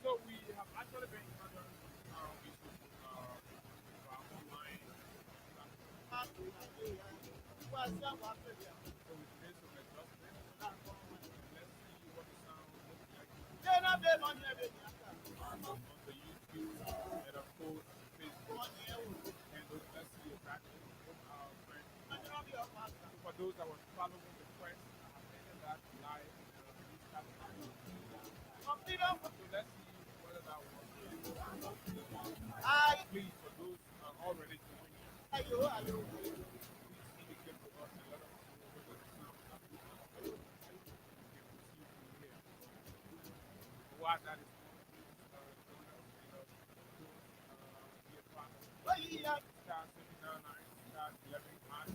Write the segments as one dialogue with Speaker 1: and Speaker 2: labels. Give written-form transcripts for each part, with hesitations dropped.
Speaker 1: So we have actually been having issues with our online so we made some adjustments. Let's see what the sound looks like on the YouTube and of course Facebook handle. Let's see exactly what our friend. For those that were following the quest, I have ended that live restarted. So let's see whether that works. Please, for those already joining, please indicate to us and let us know whether the sound is good enough so we can proceed from here. While that is going, please join us and of course be a part of star 799 star 11 hash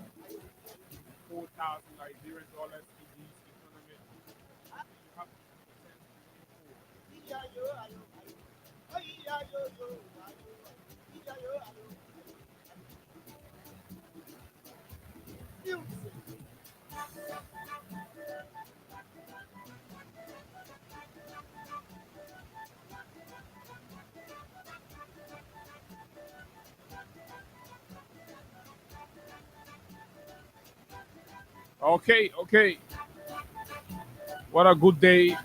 Speaker 1: 4,000 Nigerian dollars in this economy. You have 2% Okay, okay. What a good day.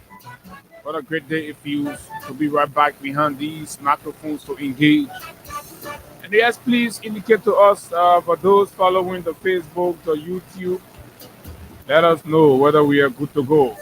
Speaker 1: What a great day it feels to be right back behind these microphones to engage. And yes, please indicate to us for those following the Facebook, the YouTube, let us know whether we are good to go.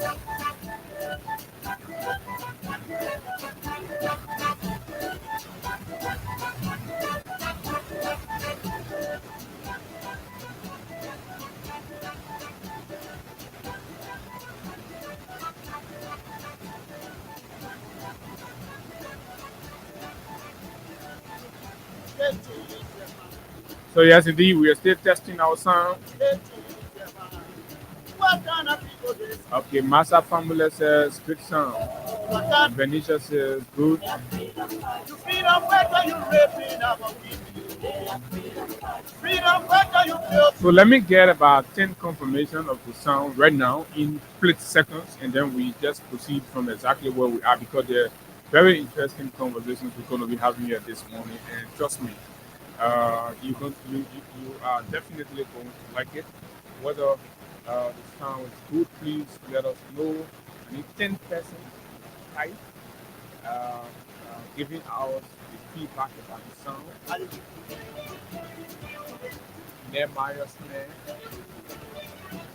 Speaker 1: So yes, indeed, we are still testing our sound. Okay, Massa Family says good sound. Venetia says good. So let me get about 10 confirmation of the sound right now in split seconds, and then we just proceed from exactly where we are because they're very interesting conversations we're going to be having here this morning. And trust me, you are definitely going to like it. Whether the sound is good, please let us know. I need 10% type giving us the feedback about the sound. Nehemiah Smith,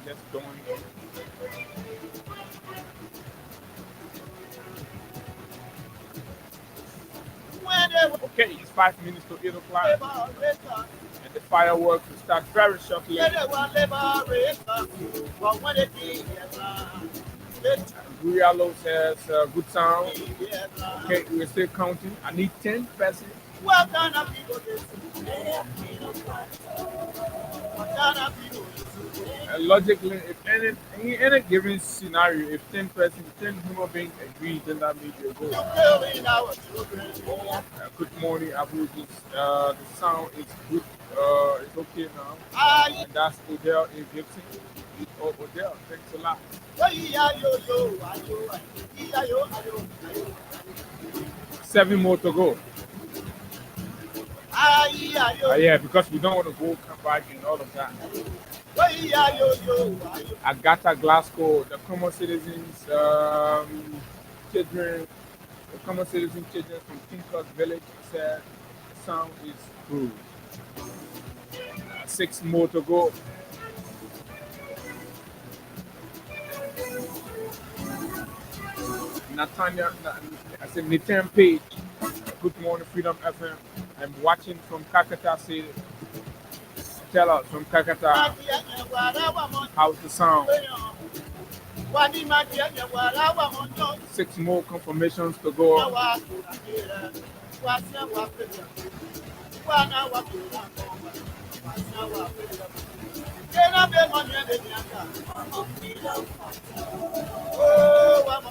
Speaker 1: just doing it. Okay, it's 5 minutes to 8 o'clock, and the fireworks will start very shortly. Gurialo says good sound. Okay, we're still counting. I need 10%. Logically, if in any given scenario, if 10%, 10 human beings agree, then that means you're good. Good morning, Abu. The sound is good. It's okay now. And that's Odell in Gibson. Oh, Odell, thanks a lot. 7 more to go. Yeah, because we don't want to go come back and all of that. Agatha Glasgow, the common citizens, children, the common citizen children from Kinkos Village said the sound is good. 6 more to go. Natanya, I said Nathan Page. Good morning, Freedom FM. I'm watching from Kakata City. Tell us from Kakata how's the sound. 6 more confirmations to go.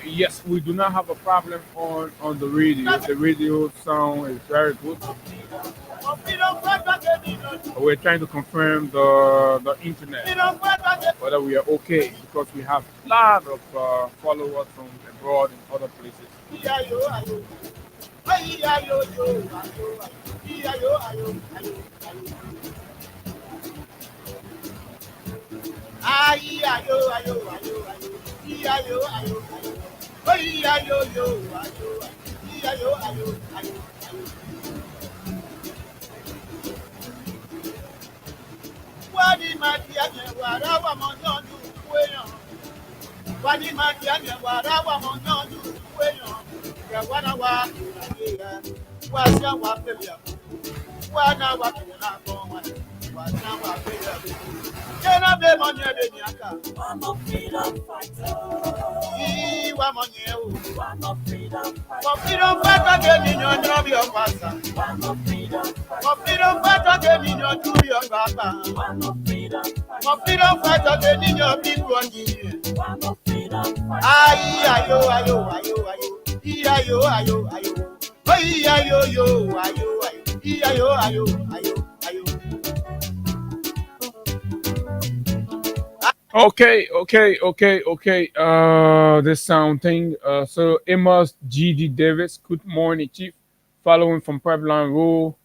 Speaker 1: Yes, we do not have a problem on the radio. The radio sound is very good. We're trying to confirm the internet whether we are okay because we have a lot of followers from abroad and other places. Okay. This sound thing. So Amos G.D. Davis. Good morning, Chief. Following from Pipeline Rule,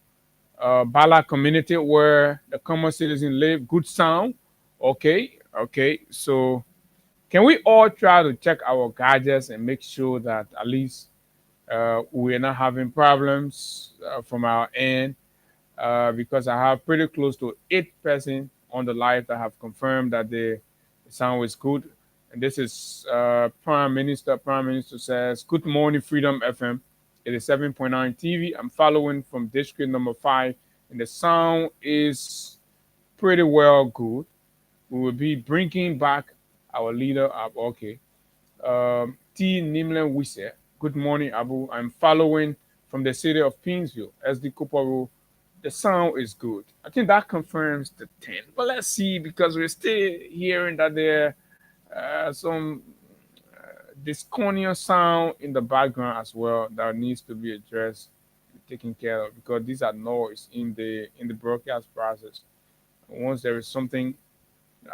Speaker 1: Bala community where the common citizen live. Good sound. Okay. So can we all try to check our gadgets and make sure that at least we're not having problems from our end? Because I have pretty close to 8 person on the live that have confirmed that the sound is good. And this is Prime Minister. Prime Minister says, "Good morning, Freedom FM. It is 7.9 TV. I'm following from district number 5, and the sound is pretty well good. We will be bringing back our leader up." Okay. T. Nimlen Wise. Good morning, Abu. I'm following from the city of Pinsville, SD Kuparo. The sound is good. I think that confirms the 10. But let's see, because we're still hearing that there some discordian sound in the background as well that needs to be addressed, taken care of, because these are noise in the broadcast process. Once there is something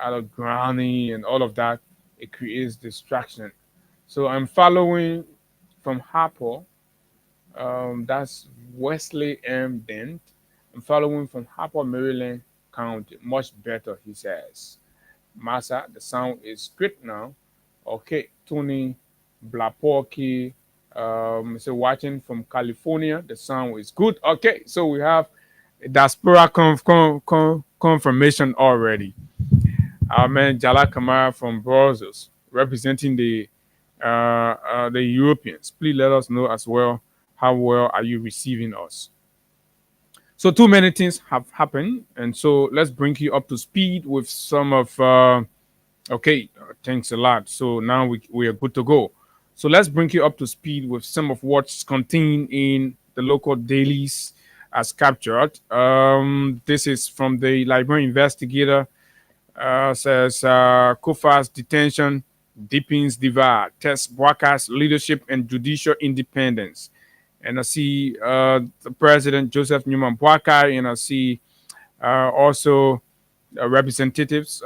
Speaker 1: out of grounding and all of that, it creates distraction. So I'm following from Harper. That's Wesley M. Dent. I'm following from Harper, Maryland County. Much better, he says. Massa, the sound is great now. Okay, Tony Blaporki, so watching from California, the sound is good. Okay, so we have diaspora confirmation already. Our man Jala Kamara from Brussels, representing the Europeans. Please let us know as well how well are you receiving us. So too many things have happened, and so let's bring you up to speed with some of. Okay, thanks a lot. So now we are good to go. So let's bring you up to speed with some of what's contained in the local dailies as captured. This is from the Liberian investigator. Says Kofa's detention deepens divide, tests Bwaka's leadership and judicial independence. And I see the President Joseph Newman Bwaka, and I see also representatives,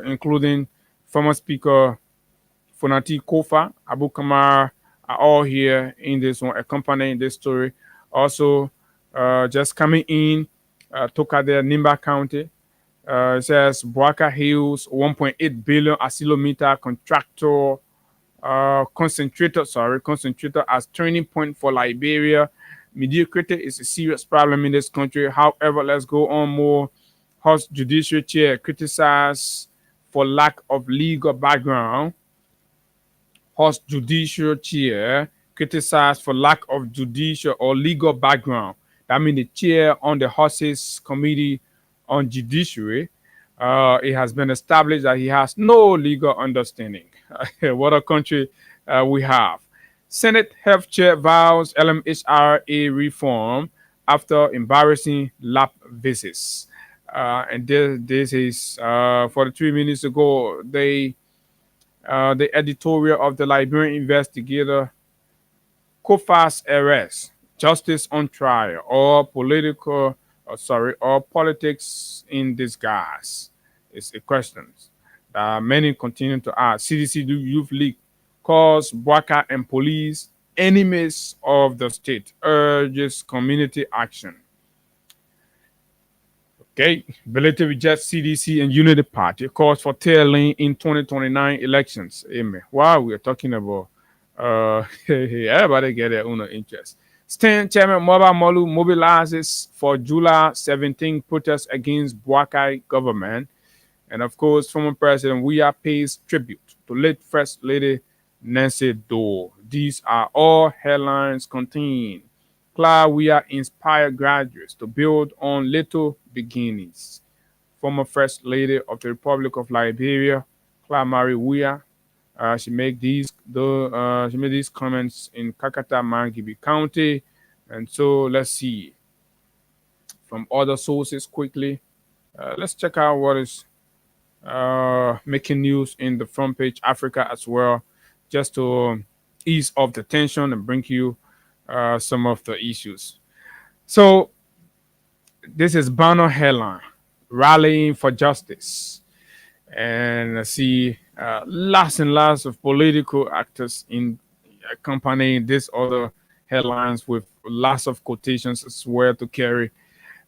Speaker 1: including former Speaker Fonati Kofa, Abu Kamar, are all here in this one, accompanying this story. Also, just coming in, Tokade, Nimba County. It says Bwaka Hills 1.8 billion asilometer contractor concentrator as turning point for Liberia. Mediocrity is a serious problem in this country. However, let's go on more. House Judicial Chair criticized for lack of legal background. House Judicial Chair criticized for lack of judicial or legal background. That means the chair on the House's Committee on Judiciary. It has been established that he has no legal understanding. What a country we have. Senate Health Chair vows LMHRA reform after embarrassing lab visits. And this is 43 minutes ago. The editorial of the Liberian investigator Kofas arrest, justice on trial, or politics in disguise. It's a question that many continue to ask. CDC Youth League calls Bwaka and police enemies of the state, urges community action. Okay, ability rejects CDC and Unity Party calls for tailing in 2029 elections. Amen. Wow, we are talking about everybody get their own interest. Stand Chairman Moba Molu mobilizes for July 17 protests against Bwakai government. And of course, former President Weah pays tribute to late First Lady Nancy Doe. These are all headlines contained. Clyde Weah inspired graduates to build on little beginnings. Former First Lady of the Republic of Liberia, Clyde Mary Weah, she made these comments in Kakata Mangibi County. And so let's see from other sources quickly. Let's check out what is making news in the front page Africa as well, just to ease off the tension and bring you some of the issues. So this is Bano Helan rallying for justice, and I see lots and lots of political actors in accompanying these other headlines with lots of quotations as well to carry.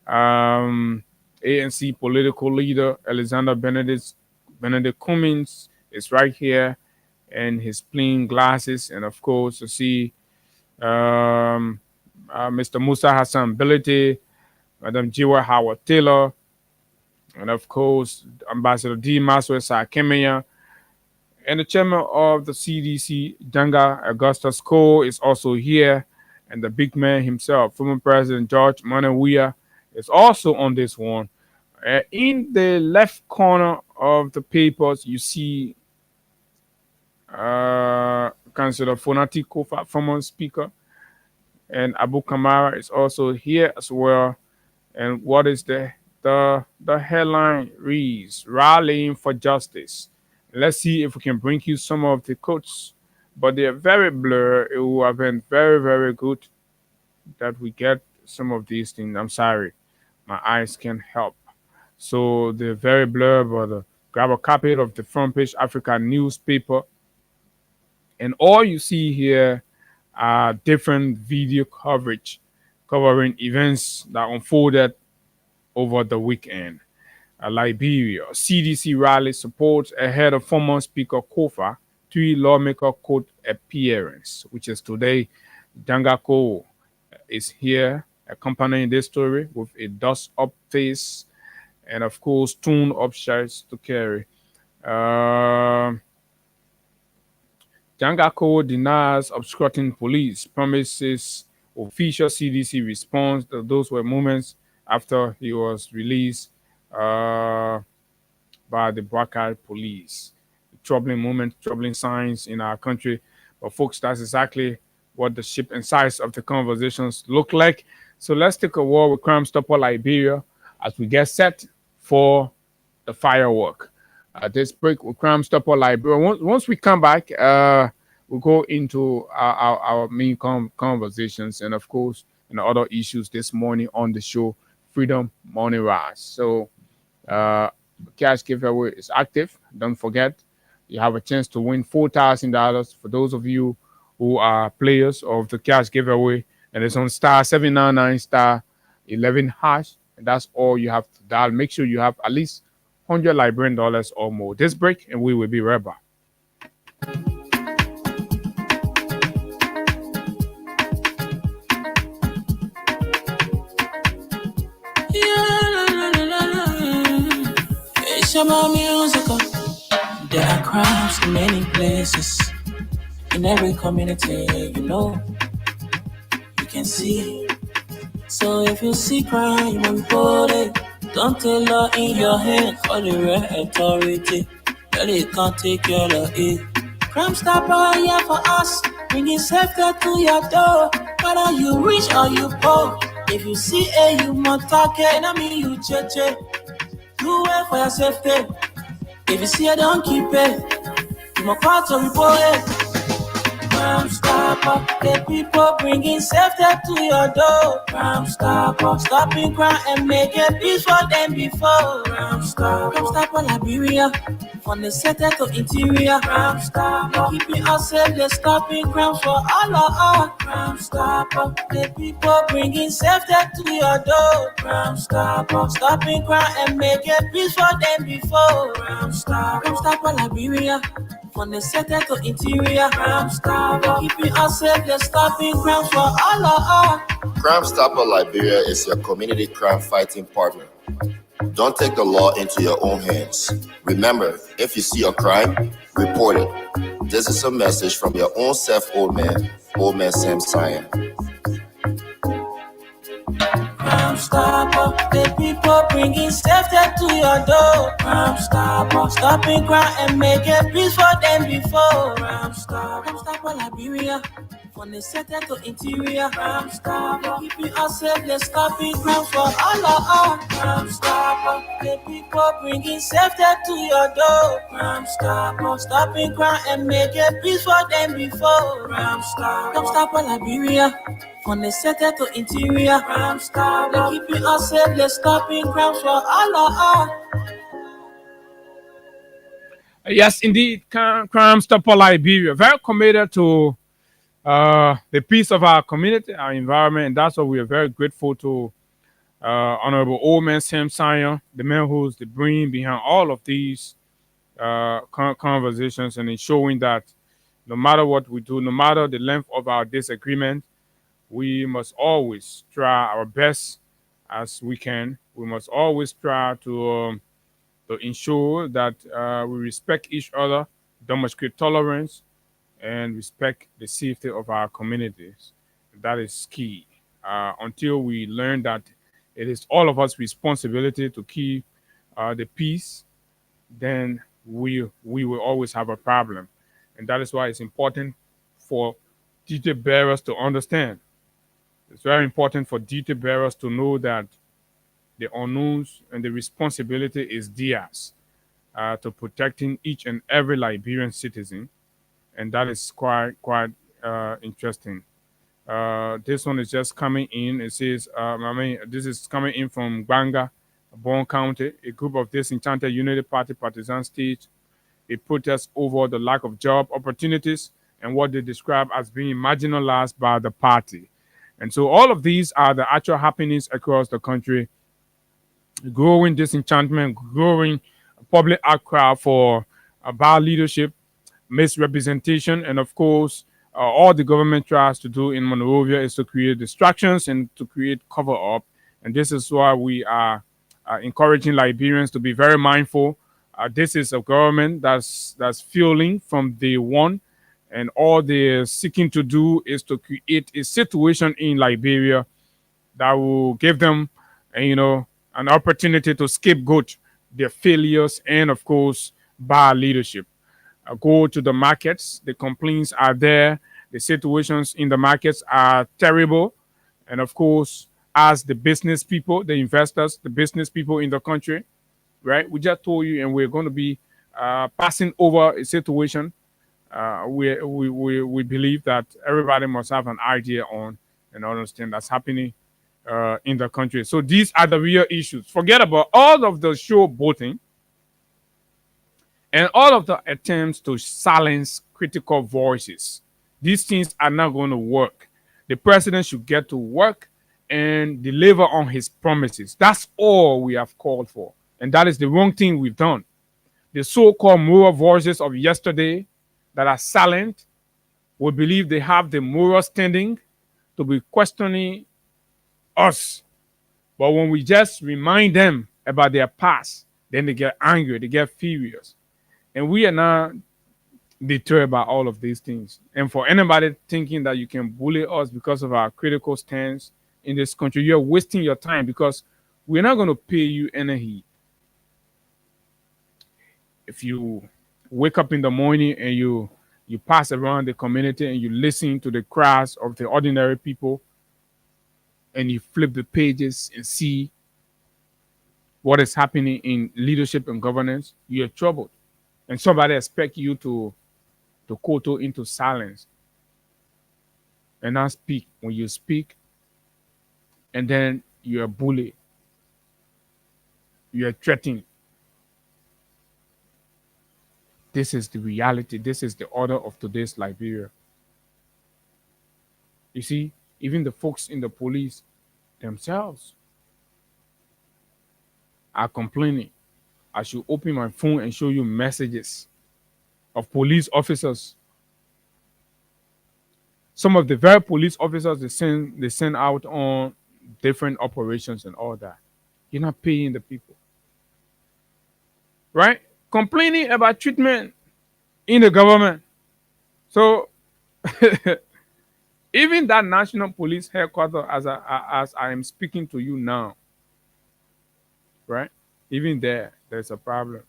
Speaker 1: Um, ANC political leader Alexander Benedict Cummings is right here, and his plain glasses, and of course you see Mr. Musa Hassan Bility, Madam Jiwa Howard Taylor, and of course Ambassador D. Maswe Sakemia, and the chairman of the CDC, Janga Augustus Cole, is also here, and the big man himself, former President George Manawia, is also on this one. In the left corner of the papers, you see Councillor Fonati Kofa, former speaker, and Abu Kamara is also here as well. And what is the headline reads rallying for justice. Let's see if we can bring you some of the quotes, but they're very blurred. It would have been very, very good that we get some of these things. I'm sorry, my eyes can't help. So they're very blurred, but grab a copy of the front page Africa newspaper, and all you see here are different video coverage covering events that unfolded over the weekend. Liberia, CDC rally supports ahead of former Speaker Kofa, three lawmaker court appearance, which is today. Dangako is here accompanying this story with a dust up face and, of course, tune up shirts to carry. Dangako denies obstructing police, promises official CDC response. Those were moments after he was released by the Bwaka police. Troubling moment, troubling signs in our country. But folks, that's exactly what the shape and size of the conversations look like. So let's take a walk with Crime Stopper Liberia as we get set for the firework. This break with Crime Stopper Liberia. Once we come back, we'll go into our main conversations and, of course, other issues this morning on the show, Freedom Morning Rise. So cash giveaway is active. Don't forget, you have a chance to win $4,000 for those of you who are players of the cash giveaway, and it's on star 799 star 11 hash, and that's all you have to dial. Make sure you have at least $100 Liberian dollars or more. This break, and we will be right back.
Speaker 2: It's about music. There are crimes in many places, in every community, you can see. So if you see crime and report it, don't take law in your hand, call the right authority. Really can't take care of it. Crime Stopper here for us, bringing safety to your door. Whether you rich or you poor, if you see a human target, I mean you cheche. Do it for your safety. If you see it, don't keep it. You my part to report it. Crime Stopper, the people bringing safety to your door. Crime Stopper, stopping crime and making peace for them before. Crime Stopper, Liberia, from the center to interior. Crime Stopper, keeping us safe, they're stopping crimes for all of us. Crime Stopper, the people bringing safety to your door. Crime Stopper, stopping crime and making peace for them before. Crime Stopper, Liberia. From the center to interior, Crime Stopper, keeping us safe, they're stopping crimes for all of us.
Speaker 3: Crime Stopper Liberia is your community crime fighting partner. Don't take the law into your own hands. Remember, if you see a crime, report it. This is a message from your own self, Old Man Sam Sion.
Speaker 2: Crime Stopper, the people bringing safety to your door. Crime Stopper, stopping crime and making peace for them before. Crime Stopper, Liberia, from the center to interior. Crime Stopper, keeping us safe, they're stopping crimes for all of us. Crime Stopper, the people bringing safety to your door. Crime Stopper, stopping crime and making peace for them before. Crime Stopper, Liberia. From the center to interior, Crime Stopper, keeping us safe, they're stopping crimes for all of us.
Speaker 1: Yes, indeed, Crime Stopper Liberia, very committed to the peace of our community, our environment, and that's why we are very grateful to Honorable Old Man Sam Sion, the man who's the brain behind all of these conversations, and ensuring that no matter what we do, no matter the length of our disagreement, we must always try our best as we can. We must always try to ensure that we respect each other, demonstrate tolerance, and respect the safety of our communities. That is key. Until we learn that it is all of us' responsibility to keep the peace, then we will always have a problem. And that is why it's important for duty bearers to understand. It's very important for duty bearers to know that the unknowns and the responsibility is theirs to protecting each and every Liberian citizen, and that is quite interesting. This one is just coming in. It says, this is coming in from Banga, Bon County. A group of disenchanted Unity Party partisans staged a protest over the lack of job opportunities and what they describe as being marginalized by the party. And so all of these are the actual happenings across the country. Growing disenchantment, growing public outcry for bad leadership, misrepresentation, and of course, all the government tries to do in Monrovia is to create distractions and to create cover up. And this is why we are encouraging Liberians to be very mindful. This is a government that's fueling from day one, and all they're seeking to do is to create a situation in Liberia that will give them, an opportunity to scapegoat their failures and, of course, bad leadership. Go to the markets. The complaints are there. The situations in the markets are terrible. And of course, as the business people, the investors, the business people in the country, right? We just told you, and we're going to be passing over a situation. We believe that everybody must have an idea on and understand that's happening in the country. So these are the real issues. Forget about all of the showboating and all of the attempts to silence critical voices. These things are not going to work. The president should get to work and deliver on his promises. That's all we have called for. And that is the wrong thing we've done. The so-called moral voices of yesterday that are silent will believe they have the moral standing to be questioning us. But when we just remind them about their past, then they get angry, they get furious. And we are not deterred by all of these things. And for anybody thinking that you can bully us because of our critical stance in this country, you're wasting your time, because we're not going to pay you any heed. If you wake up in the morning and you pass around the community and you listen to the cries of the ordinary people, and you flip the pages and see what is happening in leadership and governance, you're troubled. And somebody expect you to kowtow into silence and not speak. When you speak, and then you're bullied, you're threatened. This is the reality. This is the order of today's Liberia. You see, even the folks in the police themselves are complaining. I should open my phone and show you messages of police officers. Some of the very police officers they send out on different operations and all that. You're not paying the people. Right? Complaining about treatment in the government. So even that national police headquarters, as I am speaking to you now, right? Even there's a problem.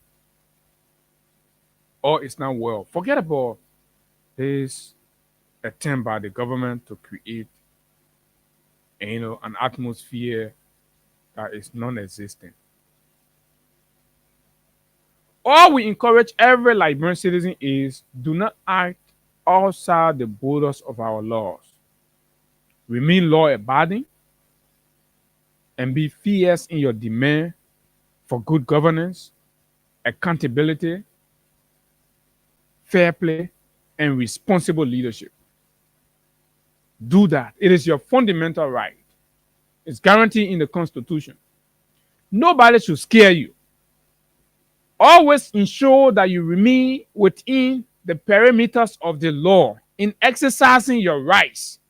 Speaker 1: Or it's not well. Forget about this attempt by the government to create, an atmosphere that is non-existent. All we encourage every Liberian citizen is do not act outside the borders of our laws. Remain law abiding and be fierce in your demand for good governance, accountability, fair play, and responsible leadership. Do that. It is your fundamental right. It's guaranteed in the Constitution. Nobody should scare you. Always ensure that you remain within the perimeters of the law in exercising your rights.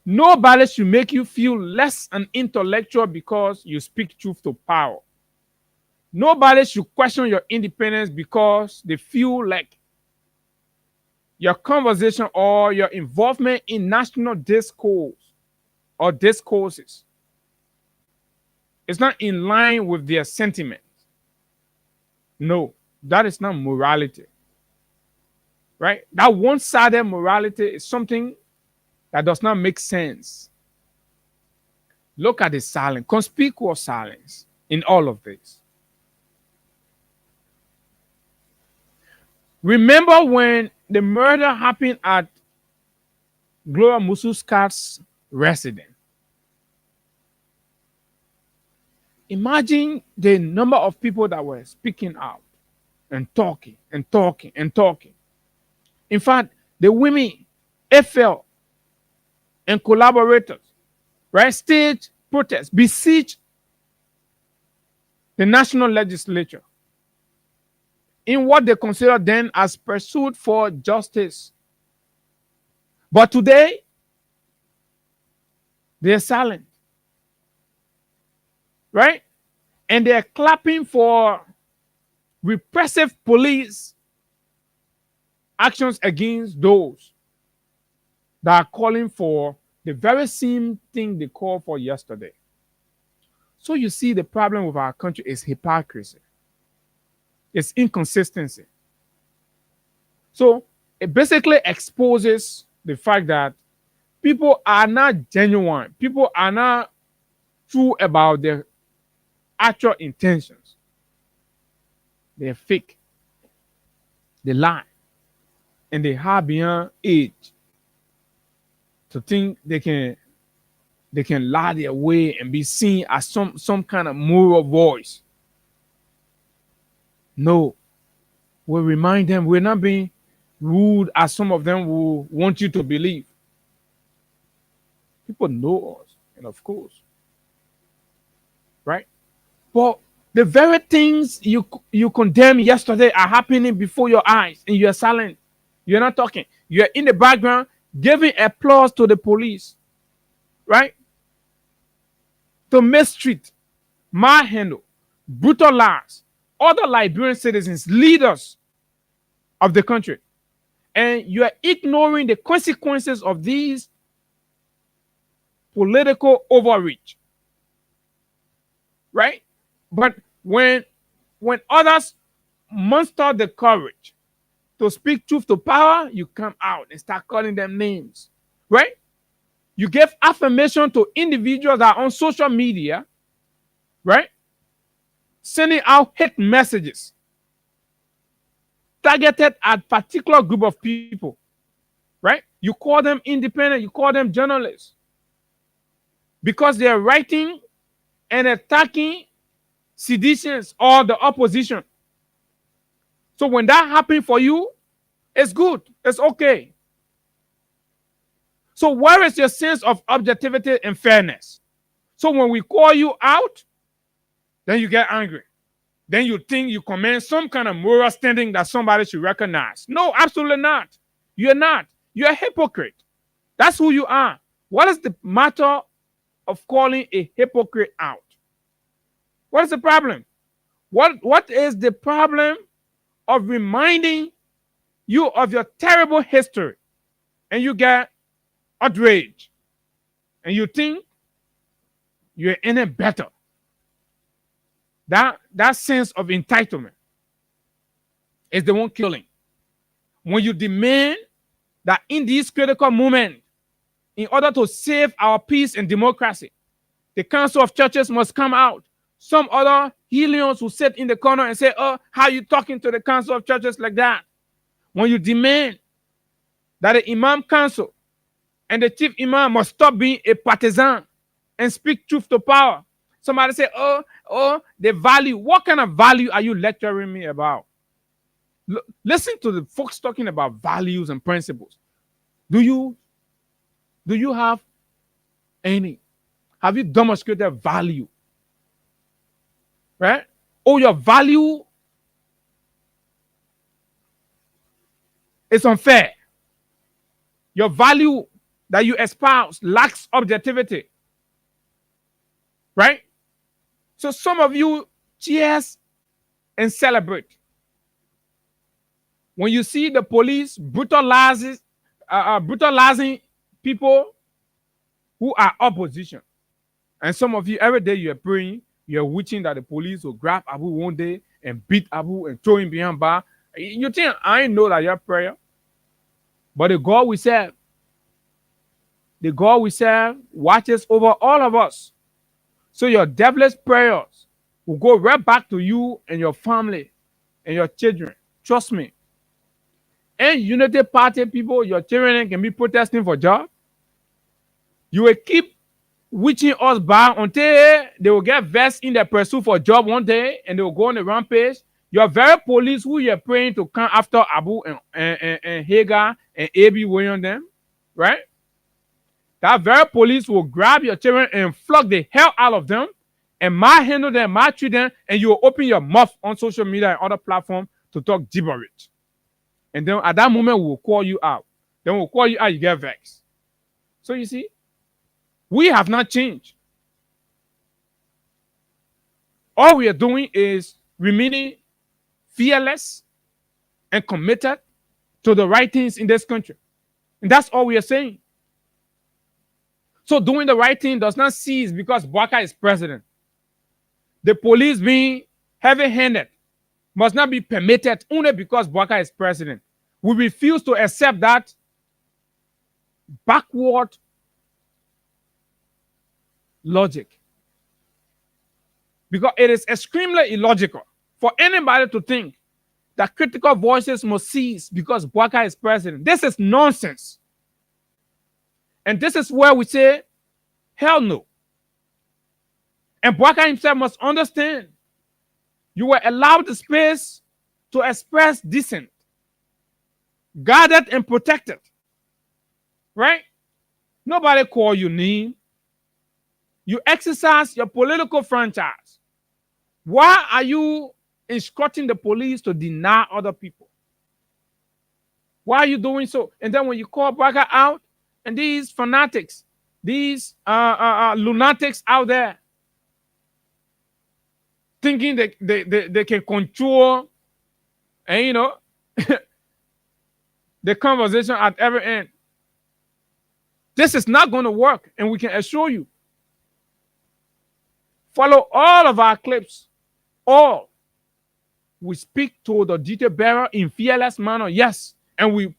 Speaker 1: Nobody should make you feel less an intellectual because you speak truth to power. Nobody should question your independence because they feel like your conversation or your involvement in national discourse or discourses is not in line with their sentiments. No, that is not morality. Right? That one-sided morality is something that does not make sense. Look at the silence, conspicuous silence in all of this. Remember when the murder happened at Gloria Mususcat's residence? Imagine the number of people that were speaking out and talking and talking and talking. In fact, the women, FL, and collaborators, right, staged protests, besieged the national legislature in what they consider then as pursuit for justice. But today, they are silent. Right? And they're clapping for repressive police actions against those that are calling for the very same thing they called for yesterday. So you see, the problem with our country is hypocrisy. It's inconsistency. So it basically exposes the fact that people are not genuine. People are not true about their actual intentions. They're fake. They lie. And they hide beyond age to think they can lie their way and be seen as some kind of moral voice. No. We remind them we're not being rude as some of them will want you to believe. People know us, and of course. Right? But the very things you condemned yesterday are happening before your eyes, and you're silent. You're not talking. You're in the background giving applause to the police. Right? To mistreat, manhandle, brutalize other Liberian citizens, leaders of the country. And you are ignoring the consequences of these political overreach. Right? But when others muster the courage to speak truth to power, you come out and start calling them names. Right? You give affirmation to individuals that are on social media right? Sending out hate messages targeted at particular group of people, right? You call them independent, you call them journalists because they're writing and attacking seditions or the opposition. So when that happens for you, it's good, it's okay. So where is your sense of objectivity and fairness? So when we call you out, then you get angry. Then you think you command some kind of moral standing that somebody should recognize. No, absolutely not. You're not. You're a hypocrite. That's who you are. What is the matter of calling a hypocrite out? What is the problem? What is the problem of reminding you of your terrible history and you get outraged and you think you're in it better? That sense of entitlement is the one killing. When you demand that in this critical moment, in order to save our peace and democracy, the Council of Churches must come out. Some other Helions who sit in the corner and say, oh, how are you talking to the Council of Churches like that? When you demand that the Imam Council and the Chief Imam must stop being a partisan and speak truth to power. Somebody say, oh, the value. What kind of value are you lecturing me about? Listen to the folks talking about values and principles. Do you have any? Have you demonstrated value? Right? Oh, your value is unfair. Your value that you espouse lacks objectivity. Right? So some of you cheers and celebrate when you see the police brutalizing people who are opposition. And some of you, every day you're praying, you're wishing that the police will grab Abu one day and beat Abu and throw him behind bar. You think I know that your prayer? But the God we serve watches over all of us. So your devilish prayers will go right back to you and your family and your children. Trust me. And Unity Party people, your children can be protesting for job. You will keep witching us back until they will get vexed in their pursuit for job one day and they will go on the rampage. Your very police who you're praying to come after Abu and Hagar and A.B. William them, right? That very police will grab your children and flog the hell out of them and handle them, treat them, and you will open your mouth on social media and other platforms to talk gibberish. And then at that moment, we will call you out. Then we'll call you out, you get vexed. So you see, we have not changed. All we are doing is remaining fearless and committed to the right things in this country. And that's all we are saying. So doing the right thing does not cease because Bouaka is president. The police being heavy-handed must not be permitted only because Bouaka is president. We refuse to accept that backward logic. Because it is extremely illogical for anybody to think that critical voices must cease because Bouaka is president. This is nonsense. And this is where we say, hell no. And Bouaka himself must understand you were allowed the space to express dissent, guarded and protected. Right? Nobody call you name. You exercise your political franchise. Why are you instructing the police to deny other people? Why are you doing so? And then when you call Bouaka out, and these fanatics, these lunatics out there, thinking they can control, and the conversation at every end. This is not going to work, and we can assure you. Follow all of our clips. All. We speak to the duty bearer in fearless manner, yes, and we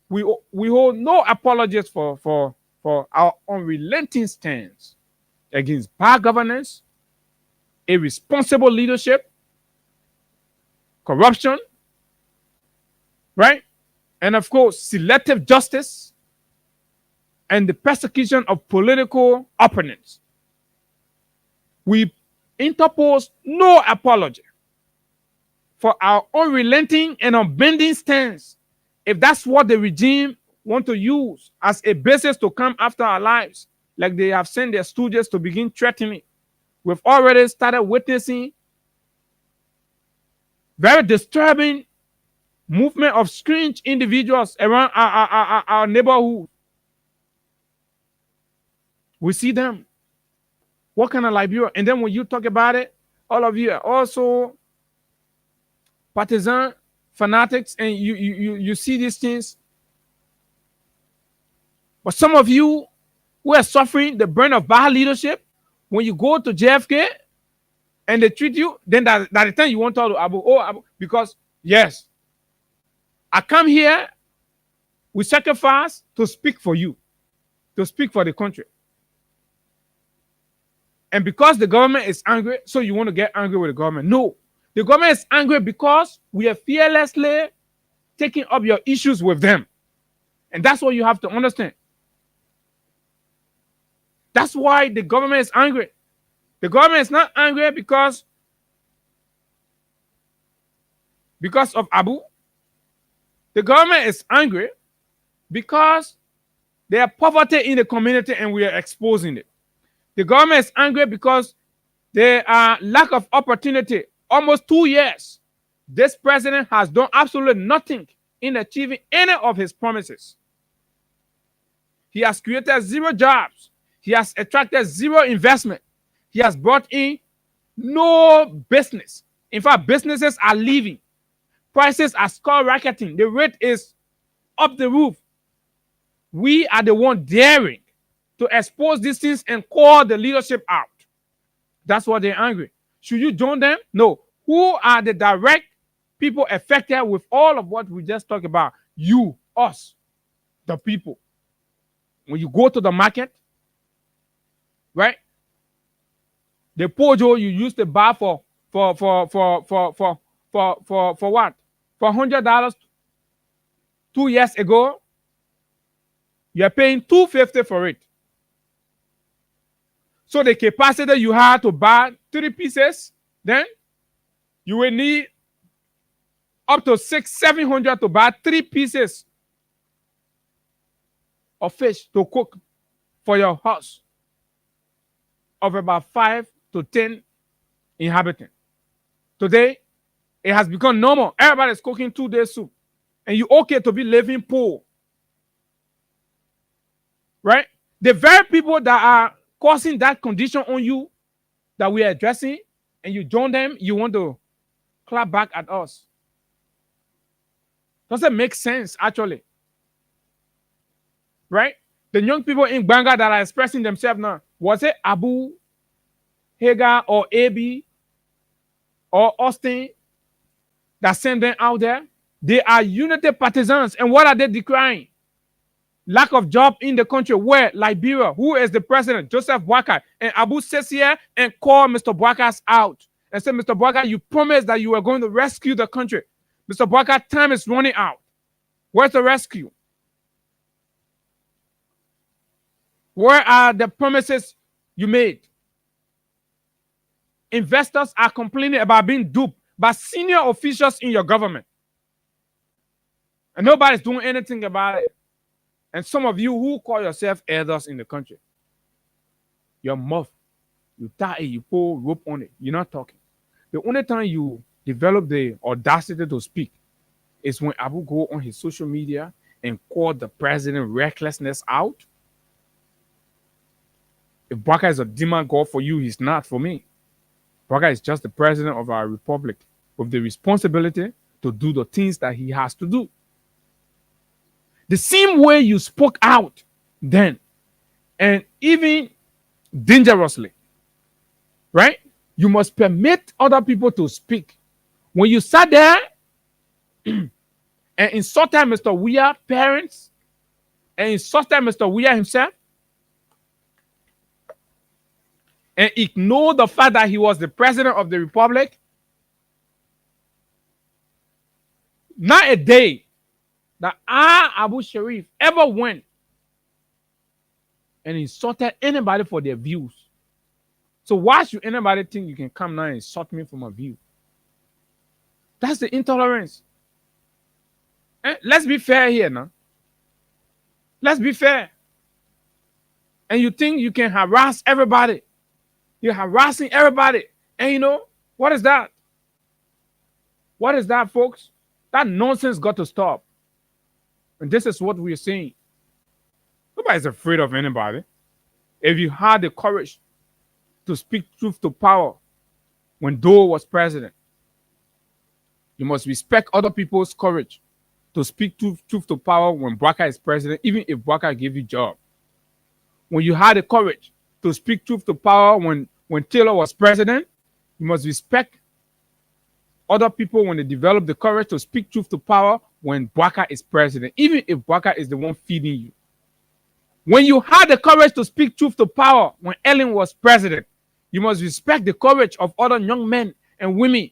Speaker 1: hold no apologies for our unrelenting stance. against bad governance, irresponsible leadership, corruption, right? And of course, selective justice and the persecution of political opponents. We interpose no apology for our unrelenting and unbending stance if that's what the regime want to use as a basis to come after our lives, like they have sent their stooges to begin threatening. We've already started witnessing very disturbing movement of strange individuals around our neighborhood. We see them. What kind of Liberia? And then when you talk about it, all of you are also partisan fanatics, and you see these things. But some of you who are suffering the burn of bad leadership, when you go to JFK and they treat you, then that the time you won't talk to Abu, because yes, I come here with sacrifice to speak for you, to speak for the country. And because the government is angry, so you want to get angry with the government. No, the government is angry because we are fearlessly taking up your issues with them. And that's what you have to understand. That's why the government is angry. The government is not angry because of Abu. The government is angry because there are poverty in the community and we are exposing it. The government is angry because there are lack of opportunity. Almost 2 years, this president has done absolutely nothing in achieving any of his promises. He has created 0 jobs. He has attracted 0 investment. He has brought in no business. In fact, businesses are leaving. Prices are skyrocketing. The rate is up the roof. We are the one daring to expose these things and call the leadership out. That's why they're angry. Should you join them? No. Who are the direct people affected with all of what we just talked about? You, us, the people. When you go to the market, right? The pojo you used to buy for what? For $100 2 years ago, you're paying $250 for it. So the capacity you had to buy 3 pieces, then you will need up to $600-700 to buy 3 pieces of fish to cook for your house of about 5 to 10 inhabitants. Today, it has become normal. Everybody's cooking 2-day soup. And you're okay to be living poor. Right? The very people that are causing that condition on you that we are addressing, and you join them, you want to clap back at us. Doesn't make sense, actually. Right? The young people in Banga that are expressing themselves now, was it Abu, Hagar, or AB, or Austin that sent them out there? They are unity partisans. And what are they decrying? Lack of job in the country. Where? Liberia. Who is the president? Joseph Boakai. And Abu sits here and call Mr. Boakai out and said, Mr. Boakai, you promised that you were going to rescue the country. Mr. Boakai, time is running out. Where's the rescue? Where are the promises you made? Investors are complaining about being duped by senior officials in your government. And nobody's doing anything about it. And some of you who call yourself elders in the country, your mouth, you tie it, you pull rope on it, you're not talking. The only time you develop the audacity to speak is when Abu go on his social media and call the president recklessness out. If Baka is a demon god for you, he's not for me. Baka is just the president of our republic with the responsibility to do the things that he has to do. The same way you spoke out then, and even dangerously, right? You must permit other people to speak. When you sat there and insulted Mr. Weah parents and insulted Mr. Weah himself, and ignore the fact that he was the president of the republic, not a day that Abu Sharif ever went and insulted anybody for their views. So why should anybody think you can come now and insult me for my view? That's the intolerance. Let's be fair here now. Let's be fair. And you think you can harass everybody. You're harassing everybody. And you know, what is that? What is that, folks? That nonsense got to stop. And this is what we're saying. Nobody's afraid of anybody. If you had the courage to speak truth to power when Doe was president, you must respect other people's courage to speak truth to power when Bouacar is president, even if Bouacar gave you a job. When you had the courage to speak truth to power when Taylor was president, you must respect other people when they develop the courage to speak truth to power when Bouacar is president, even if Bouacar is the one feeding you. When you had the courage to speak truth to power when Ellen was president, you must respect the courage of other young men and women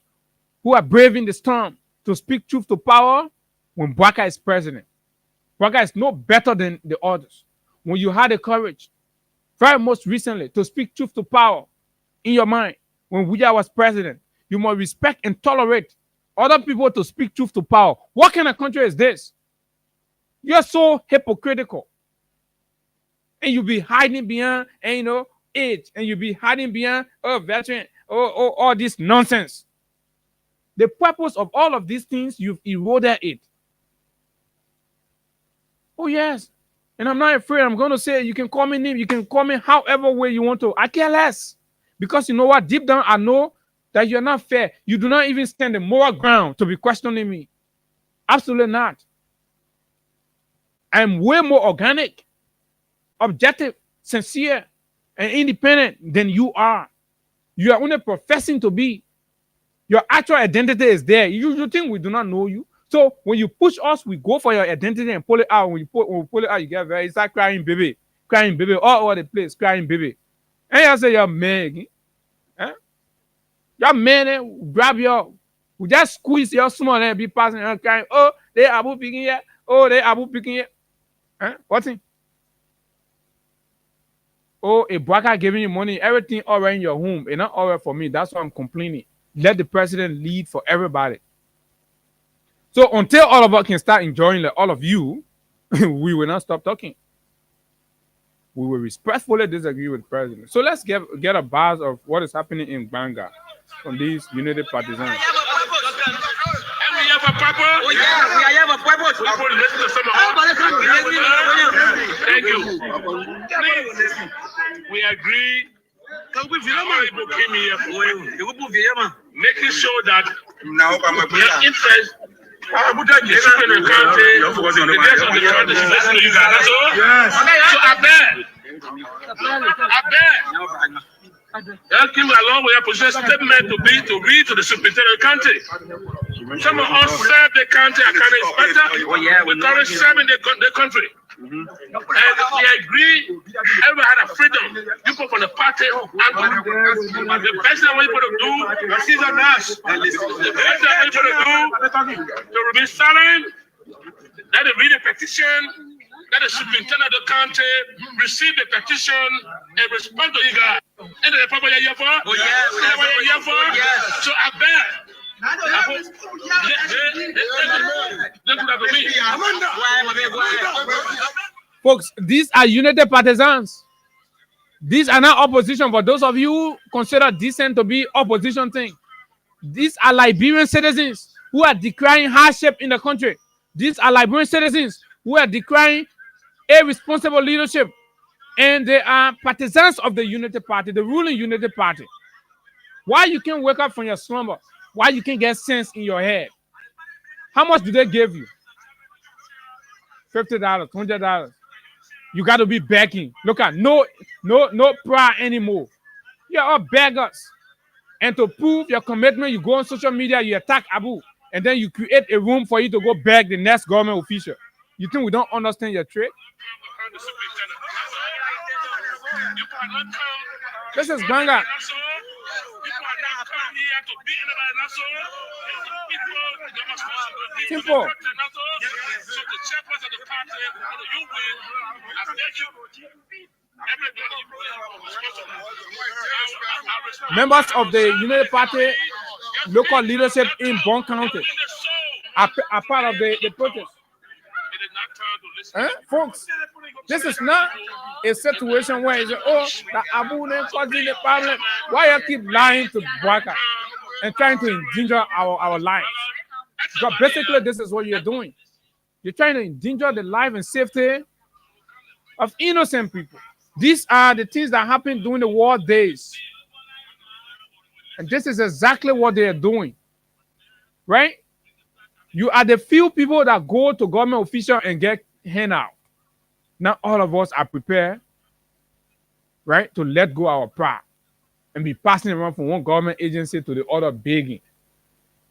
Speaker 1: who are braving the storm to speak truth to power when Bouacar is president. Bouacar is no better than the others. When you had the courage, very most recently, to speak truth to power in your mind when Ouya was president, you must respect and tolerate other people to speak truth to power. What kind of country is this? You're so hypocritical. And you be hiding behind, and you know, age, and you be hiding behind, veteran, all this nonsense. The purpose of all of these things, you've eroded it. Oh, yes. And I'm not afraid. I'm going to say, you can call me name. You can call me however way you want to. I care less. Because you know what? Deep down, I know that you're not fair. You do not even stand the moral ground to be questioning me. Absolutely not. I'm way more organic, objective, sincere, and independent than you are. You are only professing to be. Your actual identity is there. You think we do not know you? So when you push us, we go for your identity and pull it out. When we pull it out, you get very, start crying baby, all over the place, crying baby. And you say you're man, your man, grab your, we just squeeze your small and be passing and crying. Oh, they Abu picking here. Oh, they Abu picking here. What's it? Oh, a Bouacar giving you money, everything all right in your home, and not all right for me. That's why I'm complaining. Let the president lead for everybody. So until all of us can start enjoying, like all of you, we will not stop talking. We will respectfully disagree with the president. So let's get a buzz of what is happening in Banga from these unity partisans.
Speaker 4: We have a purpose. Oh, yeah, we have a purpose. People listen to some of us. Thank you. Please, we agree. People came here making sure that their interest the children in the country, the rest of the country should listen to you guys. That's all? Yes. So I beg. That came along with a position statement to read to the superintendent of the country. Some of us serve the country as county inspector. We currently serving the country. And we agree, everybody had a freedom. People from the party, and the best thing I want people to do, the best thing I want people to do, to remain silent, let them read the petition, let the superintendent of the country receive the petition and respond to you guys. And the people you're here for? Oh, yes. So I beg.
Speaker 1: Folks, these are unity partisans. These are not opposition. For those of you who consider dissent to be opposition thing, these are Liberian citizens who are decrying hardship in the country. These are Liberian citizens who are decrying irresponsible leadership, and they are partisans of the Unity Party, the ruling Unity Party. Why you can't wake up from your slumber? Why you can't get sense in your head? How much do they give you? $50, $100. You got to be begging. Look at no pride anymore. You're all beggars. And to prove your commitment, you go on social media, you attack Abu, and then you create a room for you to go beg the next government official. You think we don't understand your trick?
Speaker 4: You cannot come
Speaker 1: This is Banga.
Speaker 4: People are not coming here to beat anybody. That's all. People, they must
Speaker 1: Simple.
Speaker 4: So the chairperson of the party, you win. I thank you. Everybody,
Speaker 1: Members of the United Party local leadership in Bon County are part of the protest. Folks, this is not a situation where it's that Abu Name causing the problem. Why you keep lying to Bwaka and trying to endanger our lives? Because basically this is what you're doing. You're trying to endanger the life and safety of innocent people. These are the things that happened during the war days. And this is exactly what they are doing. Right? You are the few people that go to government officials and get handout. Not all of us are prepared, right, to let go our pride and be passing around from one government agency to the other begging.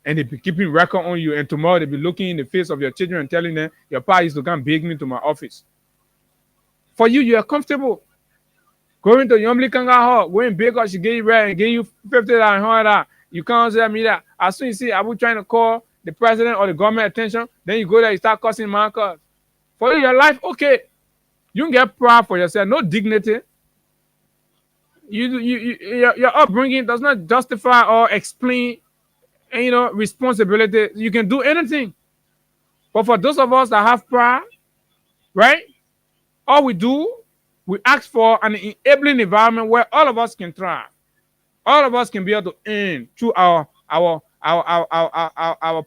Speaker 1: And they be keeping record on you, and tomorrow they be looking in the face of your children and telling them, your pa used to come beg me to my office. For you, you are comfortable. Going to Yomli Kanga Hall, going big or she gave you rent and gave you $50 and $100. You can't say me that. As soon as you see Abu trying to call the president or the government attention, then you go there, you start cussing my cars. For you, your life, okay. You can get proud for yourself, no dignity. Your upbringing does not justify or explain, responsibility. You can do anything. But for those of us that have pride, right, all we do, we ask for an enabling environment where all of us can thrive. All of us can be able to earn through our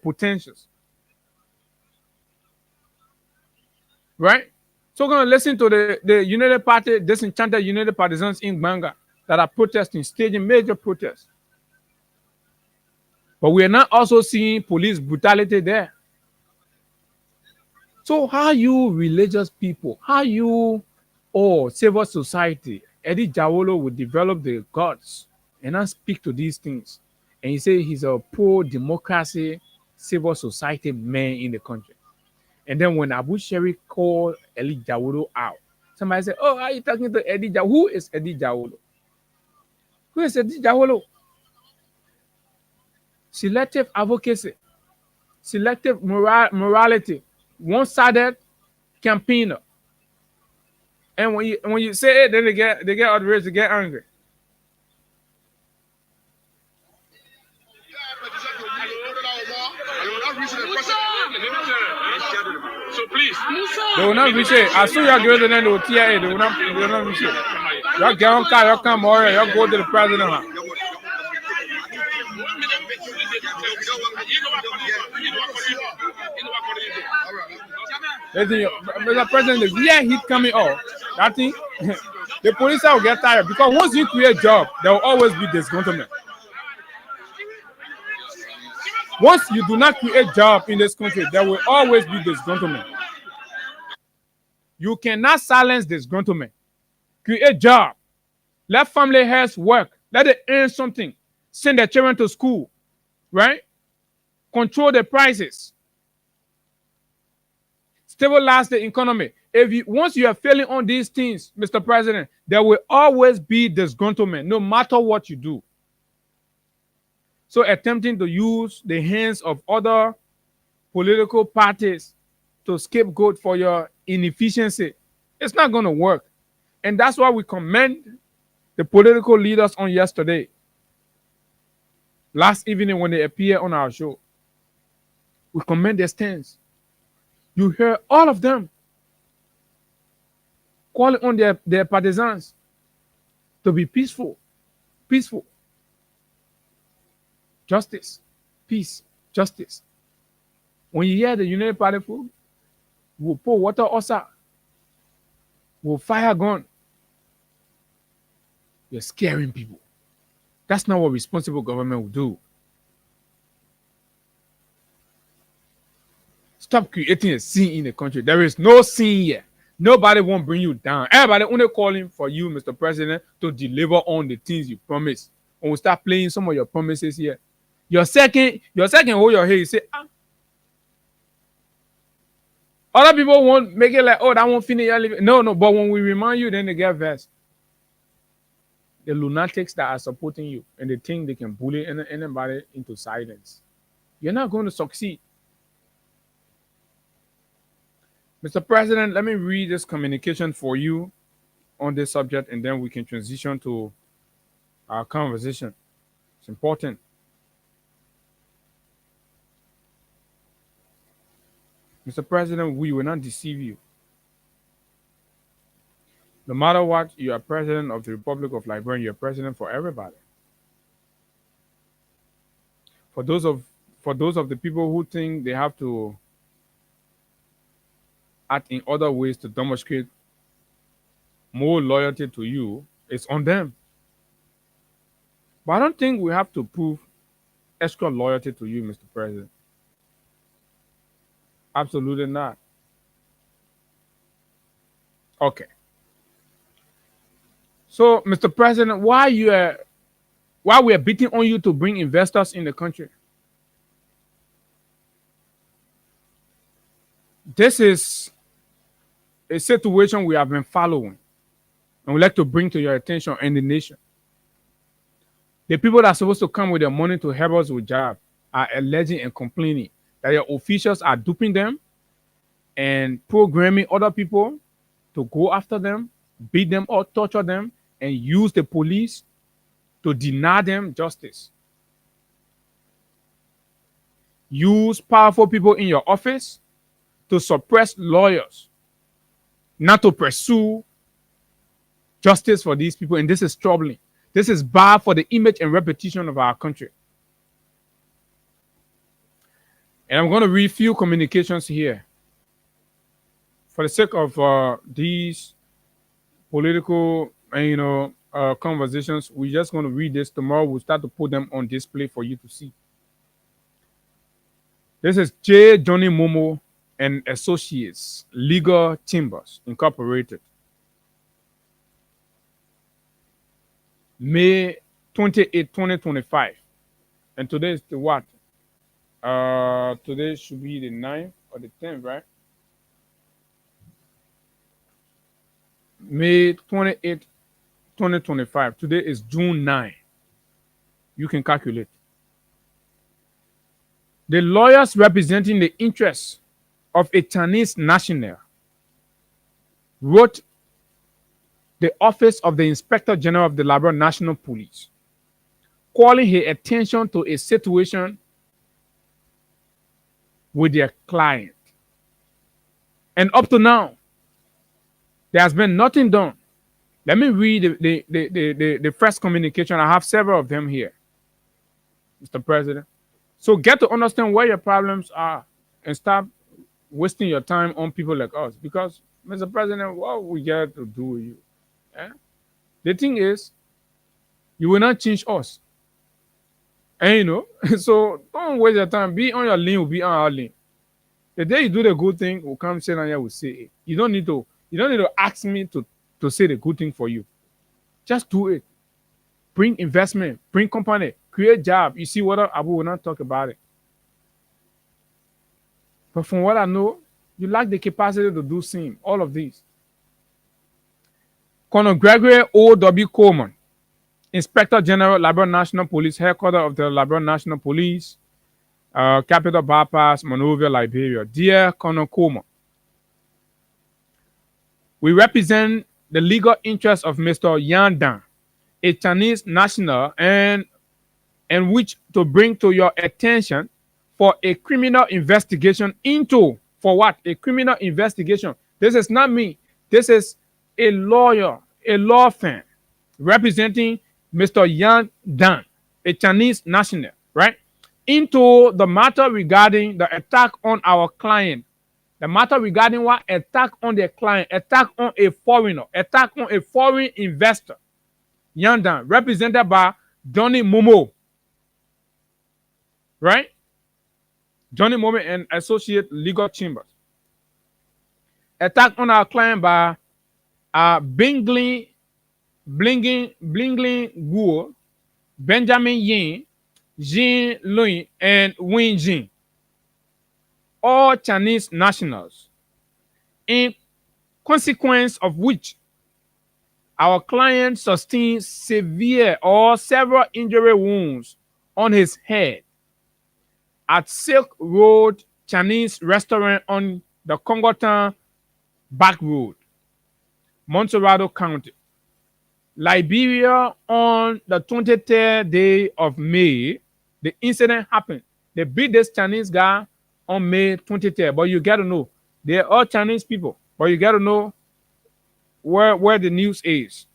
Speaker 1: potentials. Right? So we're going to listen to the United Party, disenchanted United Partisans in Banga that are protesting, staging major protests. But we are not also seeing police brutality there. So how you religious people, how you civil society, Eddie Jawolo will develop the guts and not speak to these things. And he say he's a pro-democracy civil society man in the country. And then when Abu Sheri called Eddie Jawolo out, somebody said, oh, are you talking to Eddie Jawolo? Who is Eddie Jawolo? Who is Eddie Jawolo? Selective advocacy, selective morality, one-sided campaigner. And when you say it, then they get outraged, they get angry.
Speaker 4: So please,
Speaker 1: they will not reach it. As soon as you go to them, they will tear it. They will not reach it. You get on car, you come over, you go to the president. Mr. President, the VI heat coming off, that thing, the police will get tired because once you create a job, there will always be disgruntlement. Once you do not create job in this country, there will always be disgruntlement. You cannot silence disgruntlement. Create job. Let family heads work. Let it earn something. Send their children to school. Right? Control the prices. Stabilize the economy. Once you are failing on these things, Mr. President, there will always be disgruntlement, no matter what you do. So attempting to use the hands of other political parties to scapegoat for your inefficiency, it's not going to work. And that's why we commend the political leaders on yesterday, last evening when they appeared on our show. We commend their stance. You hear all of them calling on their partisans to be peaceful. Justice, peace, justice. When you hear the United Party food, we'll pour water outside. We'll fire gun. You're scaring people. That's not what responsible government will do. Stop creating a scene in the country. There is no scene here. Nobody won't bring you down. Everybody only calling for you, Mr. President, to deliver on the things you promised. And we'll start playing some of your promises here. Your second hold your head, you say, Other people won't make it like, oh, that won't finish your living. No, but when we remind you, then they get vexed. the lunatics that are supporting you, and they think they can bully anybody into silence. You're not going to succeed. Mr. President, let me read this communication for you on this subject, and then we can transition to our conversation. It's important. Mr. President, we will not deceive you. No matter what, you are president of the Republic of Liberia. You're president for everybody. For those of the people who think they have to act in other ways to demonstrate more loyalty to you, it's on them. But I don't think we have to prove extra loyalty to you, Mr. President. Absolutely not. Okay. So, Mr. President, why we are beating on you to bring investors in the country? This is a situation we have been following, and we'd like to bring to your attention and the nation. The people that are supposed to come with their money to help us with jobs are alleging and complaining that your officials are duping them and programming other people to go after them, beat them or torture them, and use the police to deny them justice. Use powerful people in your office to suppress lawyers, not to pursue justice for these people. And this is troubling. This is bad for the image and reputation of our country. And I'm going to read a few communications here. For the sake of these political, conversations, we're just going to read this. Tomorrow we'll start to put them on display for you to see. This is J. Johnny Momo and Associates, Legal Timbers Incorporated. May 28, 2025. And today is the what? Today should be the 9th or the 10th, right? May 28, 2025. Today is June 9. You can calculate. The lawyers representing the interests of a Chinese national wrote the Office of the Inspector General of the Liberia National Police, calling her attention to a situation with their client. And up to now, there has been nothing done. Let me read the first communication. I have several of them here, Mr. President. So get to understand where your problems are and stop wasting your time on people like us. Because, Mr. President, what we get to do with you? Eh? The thing is, you will not change us. And so don't waste your time. Be on your lane, we'll be on our lane. The day you do the good thing, we'll come sit down here, we'll say it. You don't need to ask me to say the good thing for you. Just do it. Bring investment, bring company, create job. You see what Abu will not talk about it. But from what I know, you lack the capacity to do same, all of these. Colonel Gregory O.W. Coleman, Inspector General, Liberia National Police, headquarters of the Liberia National Police, Capital Bypass, Monrovia, Liberia. Dear Colonel Coleman, we represent the legal interests of Mr. Yan Dan, a Chinese national, and which to bring to your attention for a criminal investigation into, for what? A criminal investigation. This is not me. This is a lawyer, a law firm representing Mr. Yan Dan, a Chinese national, right? Into the matter regarding the attack on our client. The matter regarding what? Attack on their client, attack on a foreigner, attack on a foreign investor. Yan Dan, represented by Johnny Momo. Right? Johnny Momo and Associate Legal Chambers. Attack on our client by Blingling Guo, Benjamin Yin, Jin Lui, and Win Jin. All Chinese nationals. In consequence of which Our client sustained severe or several injury wounds on his head at Silk Road Chinese restaurant on the Congotown Back Road, Montserrado County, Liberia. On the 23rd day of May, the incident happened. They beat this Chinese guy on May 23rd. But you got to know, they're all Chinese people. But you got to know where the news is.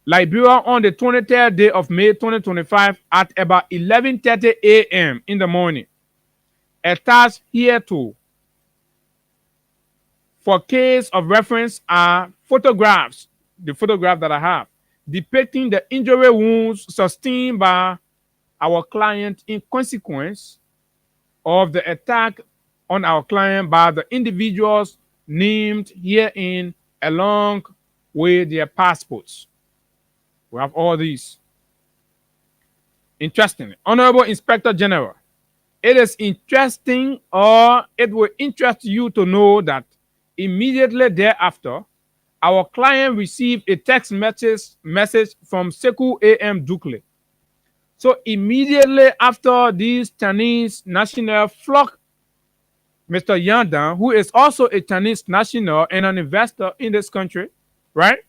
Speaker 1: Liberia on the 23rd day of May 2025 at about 11:30 a.m. in the morning. Attached here too for case of reference are photographs, the photograph that I have, depicting the injury wounds sustained by our client in consequence of the attack on our client by the individuals named herein along with their passports. We have all these. Interestingly, Honorable Inspector General, it is interesting, or it will interest you to know that immediately thereafter, our client received a text message from Sekou A.M. Dukle. So immediately after these Chinese national flocked Mr. Yandan, who is also a Chinese national and an investor in this country, right?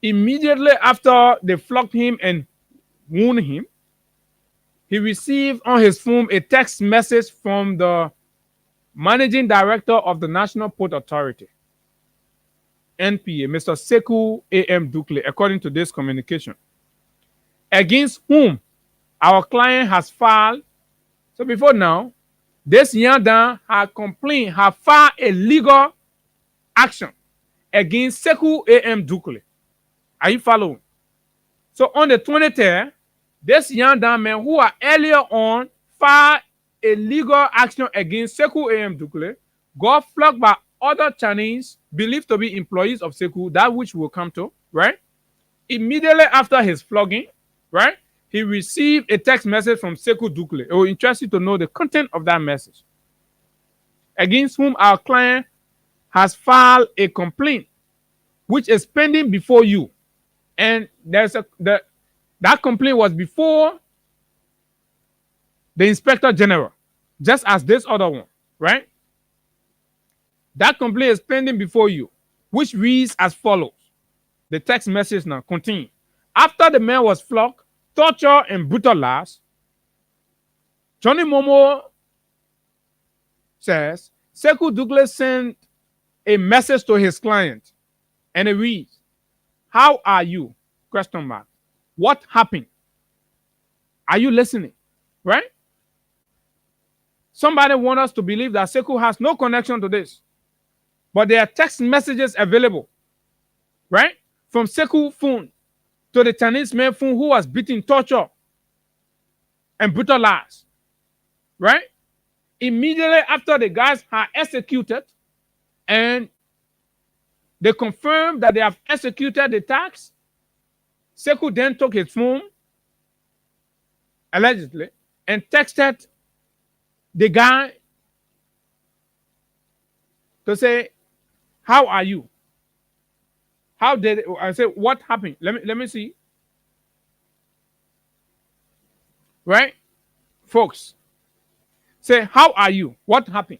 Speaker 1: Immediately after they flogged him and wounded him, he received on his phone a text message from the managing director of the National Port Authority, NPA, Mr. Sekou A.M. Dukle, according to this communication, against whom our client has filed. So before now, this Yandan had filed a legal action against Sekou A.M. Dukle. Are you following? So on the 23rd, this Yandan man who are earlier on filed a legal action against Sekou A.M. Dukle got flogged by other Chinese believed to be employees of Sekou, that which we'll come to, right? Immediately after his flogging, right, he received a text message from Sekou Dukle. It will interest you to know the content of that message, against whom our client has filed a complaint, which is pending before you. And that complaint was before the Inspector General, just as this other one, right? That complaint is pending before you, which reads as follows. The text message now continues. After the man was flogged, tortured, and brutalized, Johnny Momo says Sekou Dukle sent a message to his client, and it reads, "How are you? Question mark. What happened? Are you listening?" Right? Somebody wants us to believe that Sekou has no connection to this, but there are text messages available, right, from Sekou phone to the Chinese man phone who was beaten, tortured, and brutalized, right? Immediately after the guys are executed, and they confirmed that they have executed the tax, Sekou then took his phone, allegedly, and texted the guy to say, "How are you? How did it?" I said, "What happened? Let me see." Right? Folks, say, "How are you? What happened?"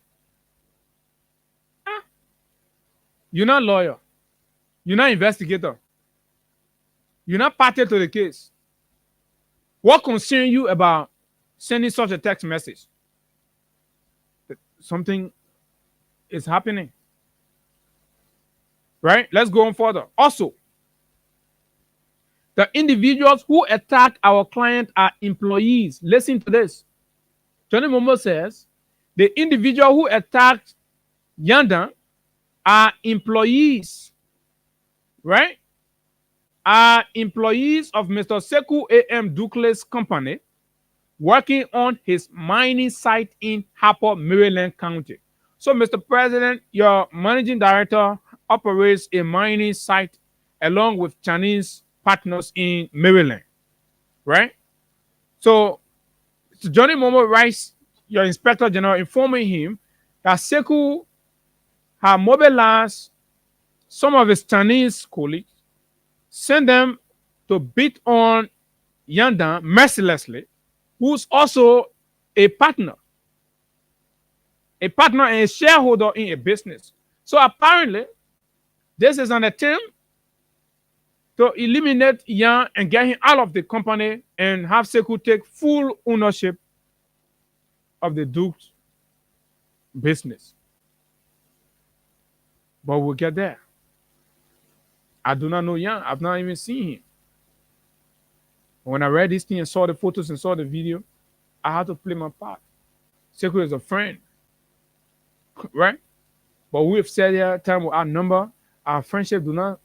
Speaker 1: You're not lawyer. You're not investigator. You're not party to the case. What concerns you about sending such a text message? Something is happening. Right? Let's go on further. Also, the individuals who attack our client are employees. Listen to this. Johnny Momo says the individual who attacked Yandan are employees, right? Are employees of Mr. Sekou A.M. Dukle's company working on his mining site in Harper, Maryland County. So, Mr. President, your managing director operates a mining site along with Chinese partners in Maryland, right? So Johnny Momo writes your Inspector General informing him that Sekou had mobilized some of his Chinese colleagues, sent them to beat on Yandan mercilessly, who's also a partner and a shareholder in a business. So apparently, this is an attempt to eliminate Yan and get him out of the company and have Sekou take full ownership of the Duke's business. But we'll get there. I do not know Yan. I've not even seen him. When I read this thing and saw the photos and saw the video, I had to play my part. Sekou is a friend, right? But we've said here, time with our number, our friendship do not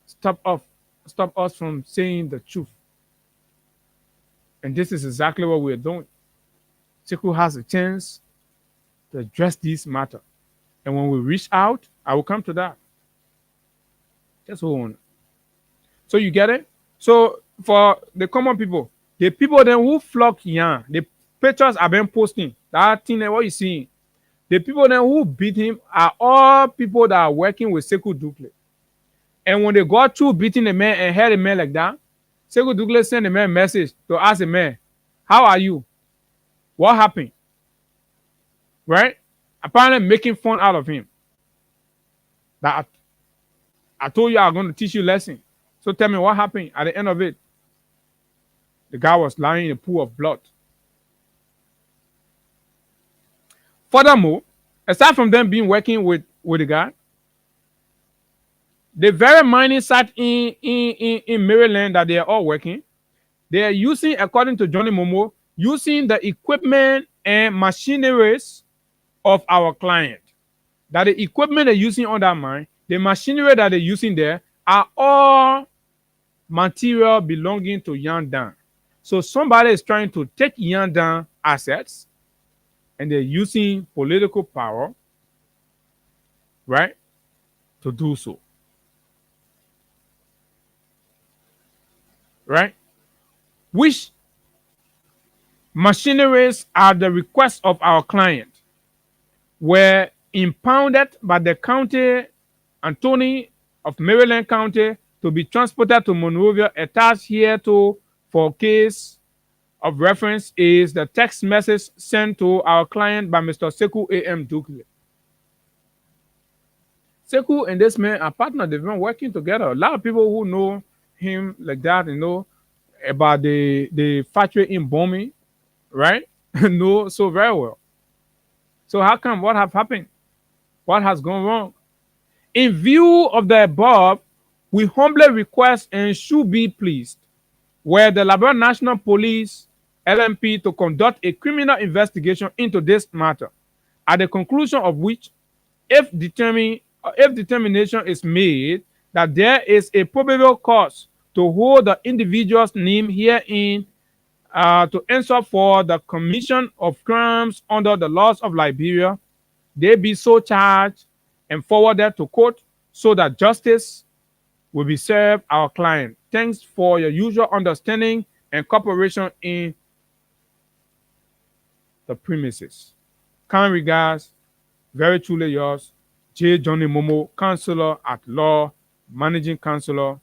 Speaker 1: stop us from saying the truth. And this is exactly what we're doing. Sekou has a chance to address this matter. And when we reach out, I will come to that. Just hold on. So you get it? So for the common people, the people then who flock Yan, the pictures have been posting, that thing, what you seeing, the people then who beat him are all people that are working with Sekou Dukle. And when they got through beating the man and held the man like that, Sekou Dukle sent the man a message to ask the man, how are you? What happened? Right? Apparently making fun out of him. That I told you I'm going to teach you a lesson. So tell me what happened at the end of it. The guy was lying in a pool of blood. Furthermore, aside from them being working with the guy, the very mining site in Maryland that they are all working, they are using, according to Johnny Momo, using the equipment and machineries of our client. That the equipment they're using on that mine, the machinery that they're using there are all material belonging to Yandan. So somebody is trying to take Yandan assets and they're using political power, right, to do so. Right? Which machineries at the request of our client were impounded by the county attorney of Maryland County to be transported to Monrovia. Attached here to for case of reference is the text message sent to our client by Mr. Sekou A.M. Dukle. Sekou and this man are partners. They've been working together. A lot of people who know him like that, you know, about the factory in Bomi, right? Know so very well. So how come? What have happened? What has gone wrong? In view of the above, we humbly request and should be pleased where the Liberia National Police LMP to conduct a criminal investigation into this matter, at the conclusion of which, if determination is made that there is a probable cause to hold the individual's name herein to answer for the commission of crimes under the laws of Liberia, they be so charged and forwarded to court so that justice will be served our client. Thanks for your usual understanding and cooperation in the premises. Kind regards, very truly yours, J. Johnny Momo, Counselor at Law, Managing Counselor,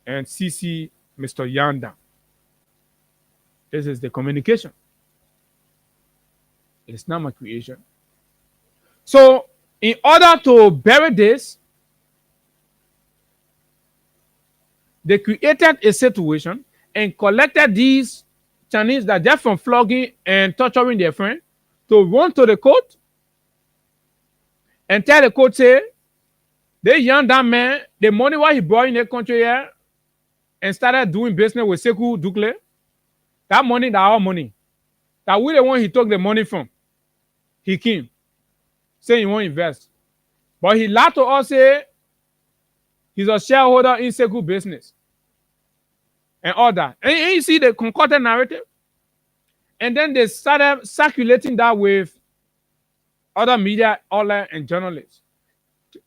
Speaker 1: and CC Mr. Yandan. This is the communication. It's not my creation. So, in order to bury this, they created a situation and collected these Chinese that they're from flogging and torturing their friend to run to the court and tell the court, say, they young that man, the money what he brought in the country here and started doing business with Sekou Dukle, that money, that our money. That we the one he took the money from. He came, saying he won't invest. But he lied to us, say he's a shareholder in Sekou business. And all that. And you see the concocted narrative? And then they started circulating that with other media outlets and journalists.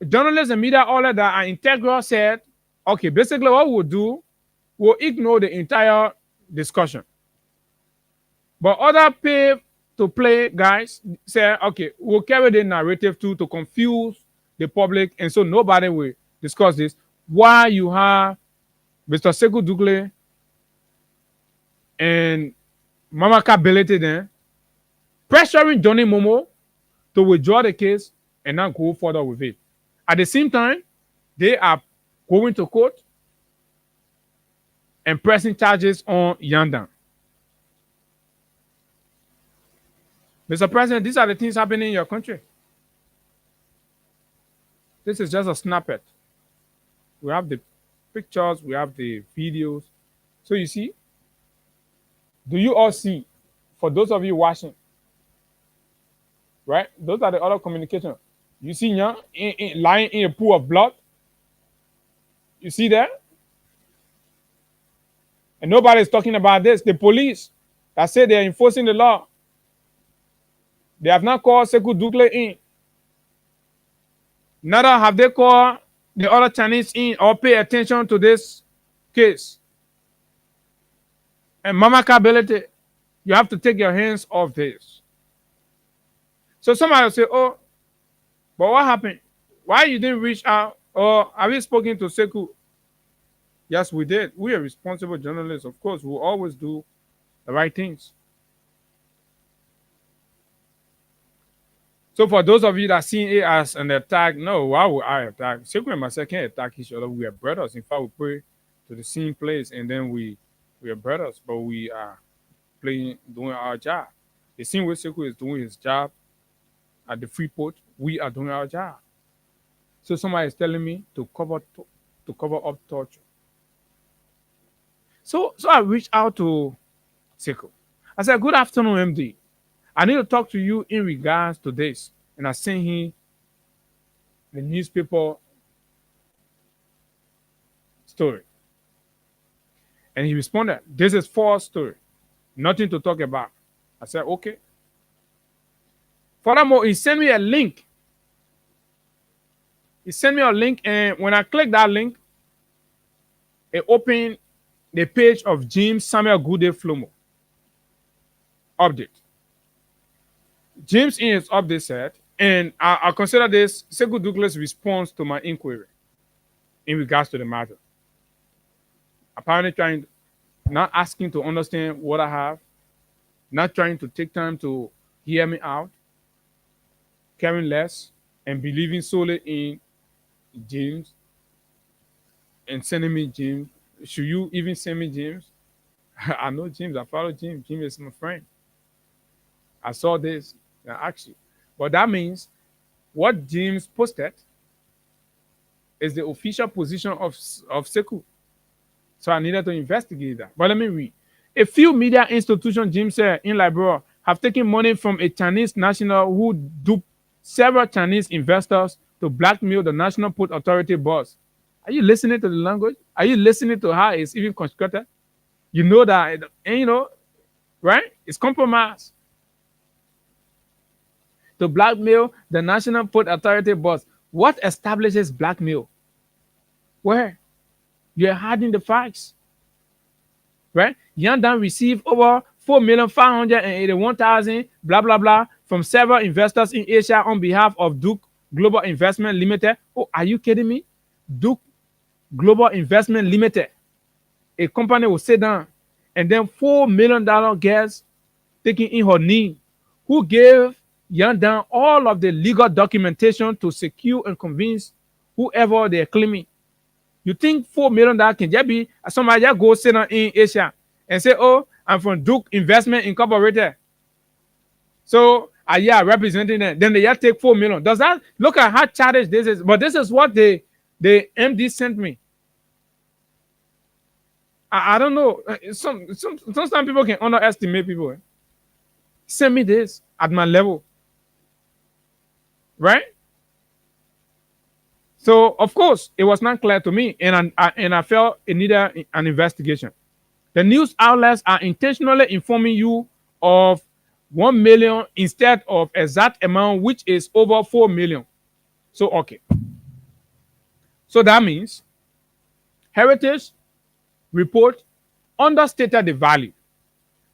Speaker 1: Journalists and media outlets that are integral said, okay, basically what we'll do, we'll ignore the entire discussion. But other pay to play guys say, okay, we'll carry the narrative too to confuse the public, and so nobody will discuss this. Why you have Mr. Sekou Dougle and Mamaka Belete then pressuring Johnny Momo to withdraw the case and not go further with it. At the same time, they are going to court and pressing charges on Yandan. Mr. President, these are the things happening in your country. This is just a snippet. We have the pictures, we have the videos. So you see, do you all see, for those of you watching, right? Those are the other communication. You see Yang lying in a pool of blood. You see that? And nobody is talking about this. The police that say they're enforcing the law, they have not called Sekou Dougle in. Neither have they called the other Chinese in or pay attention to this case. And Mamaka Belete, you have to take your hands off this. So somebody will say, oh, but what happened? Why you didn't reach out? Or have you spoken to Sekou? Yes, we did. We are responsible journalists. Of course, we'll always do the right things. So for those of you that see it as an attack, no, why would I attack? Sekou and myself can't attack each other. We are brothers. In fact, we pray to the same place, and then we are brothers, but we are doing our job. The same way Sekou is doing his job at the Freeport, we are doing our job. So somebody is telling me to cover up torture. So I reached out to Sekou. I said, good afternoon, MD. I need to talk to you in regards to this. And I sent him the newspaper story. And he responded, this is false story. Nothing to talk about. I said, okay. Furthermore, he sent me a link. He sent me a link, and when I clicked that link, it opened the page of James Samuel Goode Flomo. Update. James in his update said, and I consider this Sekou Dougle's response to my inquiry in regards to the matter. Apparently not asking to understand what I have, not trying to take time to hear me out, caring less, and believing solely in James and sending me James. Should you even send me James? I know James. I follow James. James is my friend. I saw this and asked you. But that means what James posted is the official position of Sekou. So I needed to investigate that. But let me read. A few media institutions, James said, in Liberia have taken money from a Chinese national who duped several Chinese investors to blackmail the National Port Authority boss. Are you listening to the language? Are you listening to how it's even constructed? You know that, and you know, right? It's compromise. To blackmail the National Port Authority boss. What establishes blackmail? Where? You're hiding the facts. Right? Yandan received over 4,581,000 blah blah blah from several investors in Asia on behalf of Duke Global Investment Limited. Oh, are you kidding me? Duke Global Investment Limited. A company will sit down and then $4 million girls taking in her name, who gave Yandan all of the legal documentation to secure and convince whoever they're claiming. You think $4 million can just be somebody just go sit down in Asia and say, oh, I'm from Duke Investment Incorporated. So yeah, representing them. Then they just take $4 million. Does that look at how childish this is? But this is what the MD sent me. I don't know. Sometimes people can underestimate people. Send me this at my level. Right? So, of course, it was not clear to me, and I felt it needed an investigation. The news outlets are intentionally informing you of 1 million instead of exact amount, which is over 4 million. So, okay. So that means Heritage report understated the value.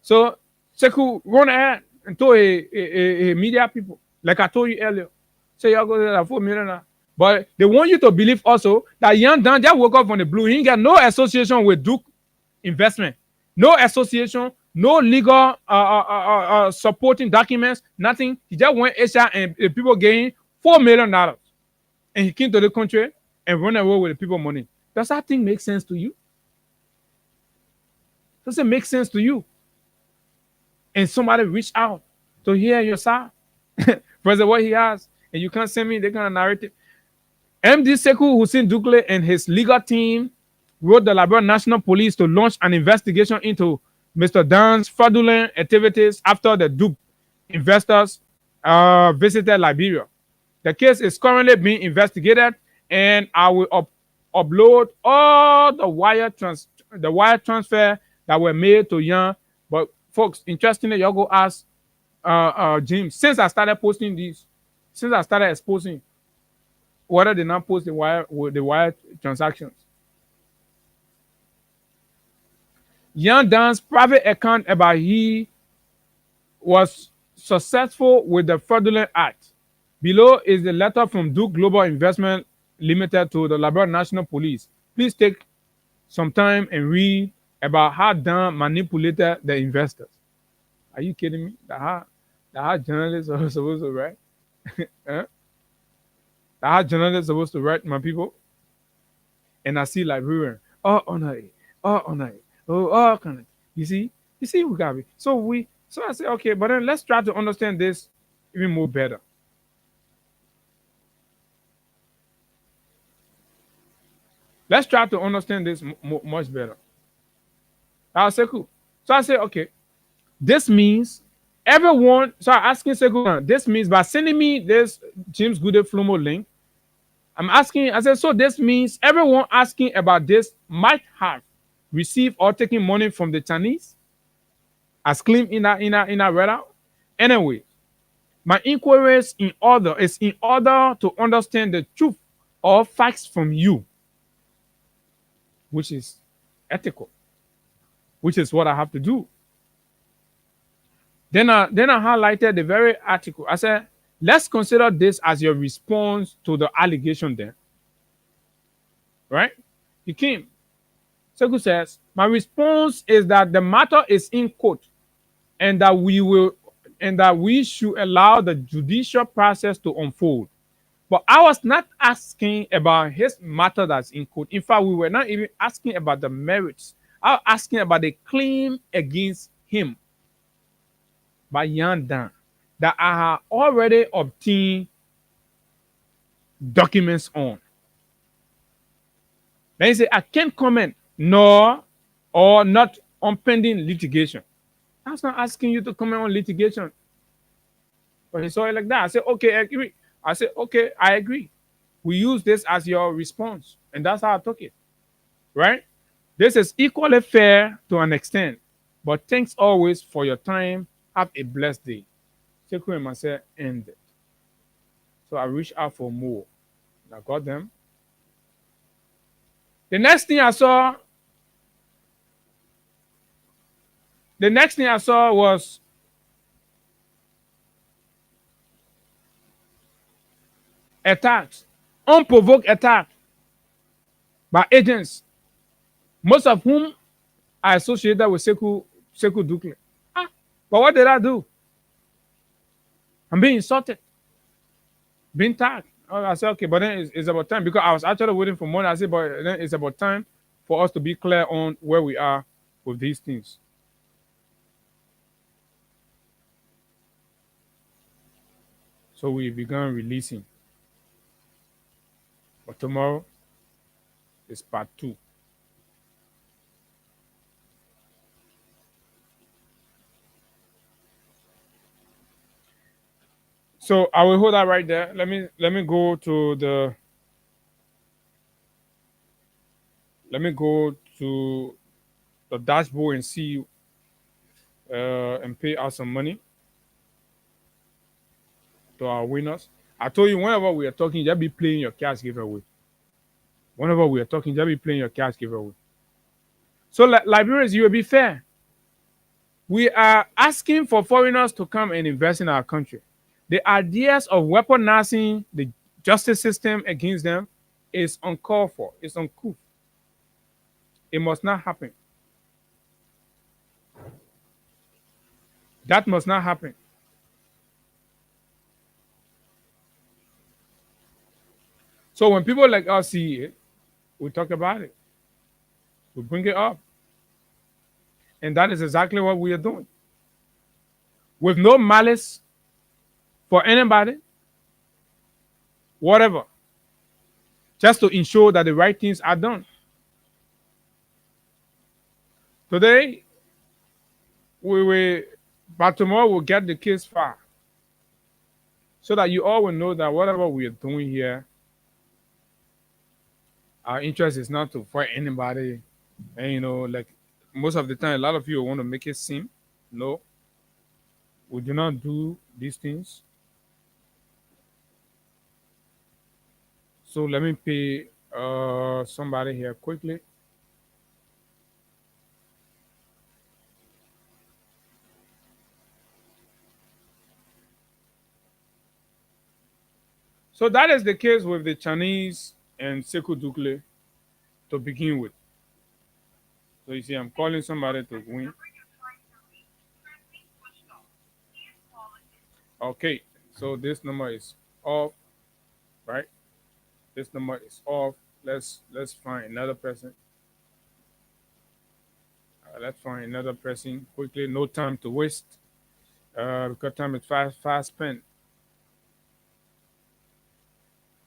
Speaker 1: So Sekou run ahead and told a media people, like I told you earlier, say y'all go to that $4 million.
Speaker 5: But they want you to believe also that Young Dan just woke up from the blue. He ain't got no association with Duke Investment, no association, no legal supporting documents, nothing. He just went Asia and the people gave him $4 million. And he came to the country and run away with the people money. Does that thing make sense to you? Does it make sense to you? And somebody reach out to hear your side. President, what he has, and you can't send me the kind of narrative. MD Sekou Hussein Dukle and his legal team wrote the Liberia National Police to launch an investigation into Mr. Dan's fraudulent activities after the Duke investors visited Liberia. The case is currently being investigated, and I will upload all the wire transfer that were made to Young. But folks, interestingly, y'all go ask Jim, since I started posting these, since I started exposing whether they not post the wire transactions. Young Dan's private account about he was successful with the fraudulent act. Below is the letter from Duke Global Investment Limited to the Liberia National Police. Please take some time and read about how Dan manipulated the investors. Are you kidding me? That how journalists are supposed to write? That how journalists are supposed to write, my people? And I see Liberian, oh kind of. You see, we got it. So I say, okay, but then let's try to understand this even more better. Let's try to understand this much better. I say, cool. So I say, okay, this means everyone. So I'm asking Sekou, this means by sending me this James Goodey Flomo link, I'm asking, I said, so this means everyone asking about this might have received or taken money from the Chinese as claimed in that readout. Anyway, my inquiry is in order to understand the truth or facts from you, which is ethical, which is what I have to do. Then I highlighted the very article. I said, let's consider this as your response to the allegation then. Right? He came. Sekou says, my response is that the matter is in court and that we should allow the judicial process to unfold. But I was not asking about his matter that's in court. In fact, we were not even asking about the merits. I was asking about the claim against him by Young Dan that I have already obtained documents on. Then he said, I can't comment nor or not on pending litigation. I was not asking you to comment on litigation. But he saw it like that. I said, okay, I agree. I said, okay, I agree. We use this as your response. And that's how I took it. Right? This is equally fair to an extent. But thanks always for your time. Have a blessed day. Sekou and myself ended. So I reached out for more. I got them. The next thing I saw was attacks, unprovoked attack by agents, most of whom are associated with Sekou Dukle. But what did I do? I'm being insulted, being tagged. I said, okay, but then it's about time, because I was actually waiting for money. I said, but then it's about time for us to be clear on where we are with these things. So we began releasing. But tomorrow is part 2. So I will hold that right there. Let me go to the dashboard and see and pay out some money to our winners. I told you, whenever we are talking, just be playing your cash giveaway. Whenever we are talking, just be playing your cash giveaway. So Liberians, you will be fair. We are asking for foreigners to come and invest in our country. The ideas of weaponizing justice system against them is uncalled for. It's uncouth. It must not happen. That must not happen. So when people like us see it, we talk about it. We bring it up. And that is exactly what we are doing. With no malice for anybody, whatever. Just to ensure that the right things are done. Today, we will, but tomorrow we'll get the case far. So that you all will know that whatever we are doing here, our interest is not to fight anybody. And like most of the time, a lot of you want to make it seem. No, we do not do these things. So let me pay somebody here quickly. So that is the case with the Chinese and Sekou Dukle to begin with. So you see, I'm calling somebody to win. Okay, so this number is off, right? This number is off. Let's find another person. Let's find another person quickly. No time to waste. Because time is fast spent.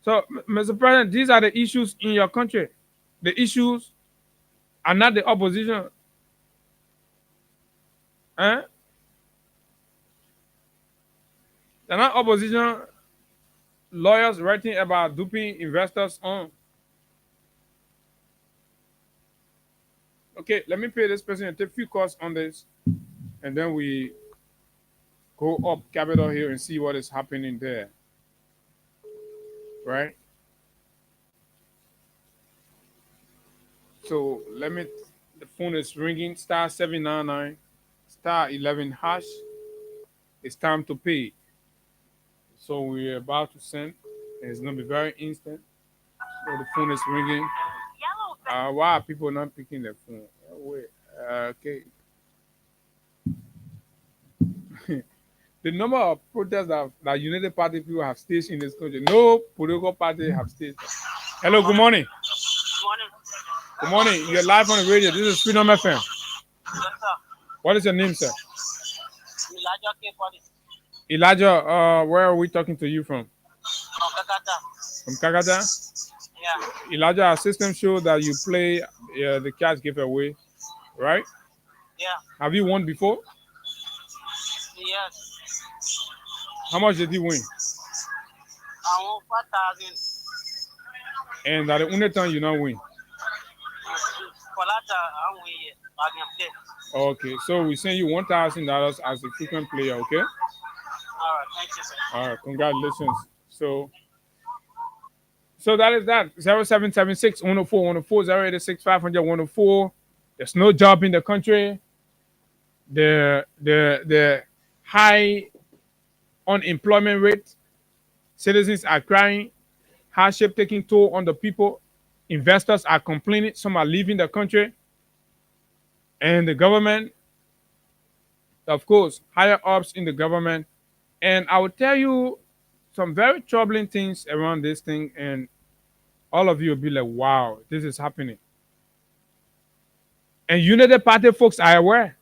Speaker 5: So, Mr. President, these are the issues in your country. The issues are not the opposition. Eh? They're not opposition lawyers writing about duping investors on. Okay, let me pay this person and take a few calls on this, and then we go up Capitol Hill and see what is happening there. Right? So the phone is ringing, *799, *11 hash. It's time to pay. So we're about to send, and it's gonna be very instant. So the phone is ringing. Why are people not picking their phone? Wait, okay. The number of protests that United Party people have staged in this country, no political party have staged. Hello, good morning. Good morning. You're live on the radio. This is Freedom FM.
Speaker 6: Yes, sir.
Speaker 5: What is your name, sir?
Speaker 6: Elijah K.
Speaker 5: Elijah, where are we talking to you from?
Speaker 6: From Kakata.
Speaker 5: From Kakata?
Speaker 6: Yeah.
Speaker 5: Elijah, our system show that you play the cash giveaway, right?
Speaker 6: Yeah.
Speaker 5: Have you won before?
Speaker 6: Yes.
Speaker 5: How much did you win?
Speaker 6: I won 4,000.
Speaker 5: And at the only time you not win.
Speaker 6: For that, I won it. I can play.
Speaker 5: Okay, so we send you $1,000 as a frequent player, okay?
Speaker 6: All right, thank you, sir.
Speaker 5: All right, congratulations. So that is that. 0776 104 104 086 500 104. There's no job in the country. The high unemployment rate. Citizens are crying. Hardship taking toll on the people. Investors are complaining. Some are leaving the country. And the government, of course, higher ups in the government. And I will tell you some very troubling things around this thing. And all of you will be like, wow, this is happening. And United Party folks are aware.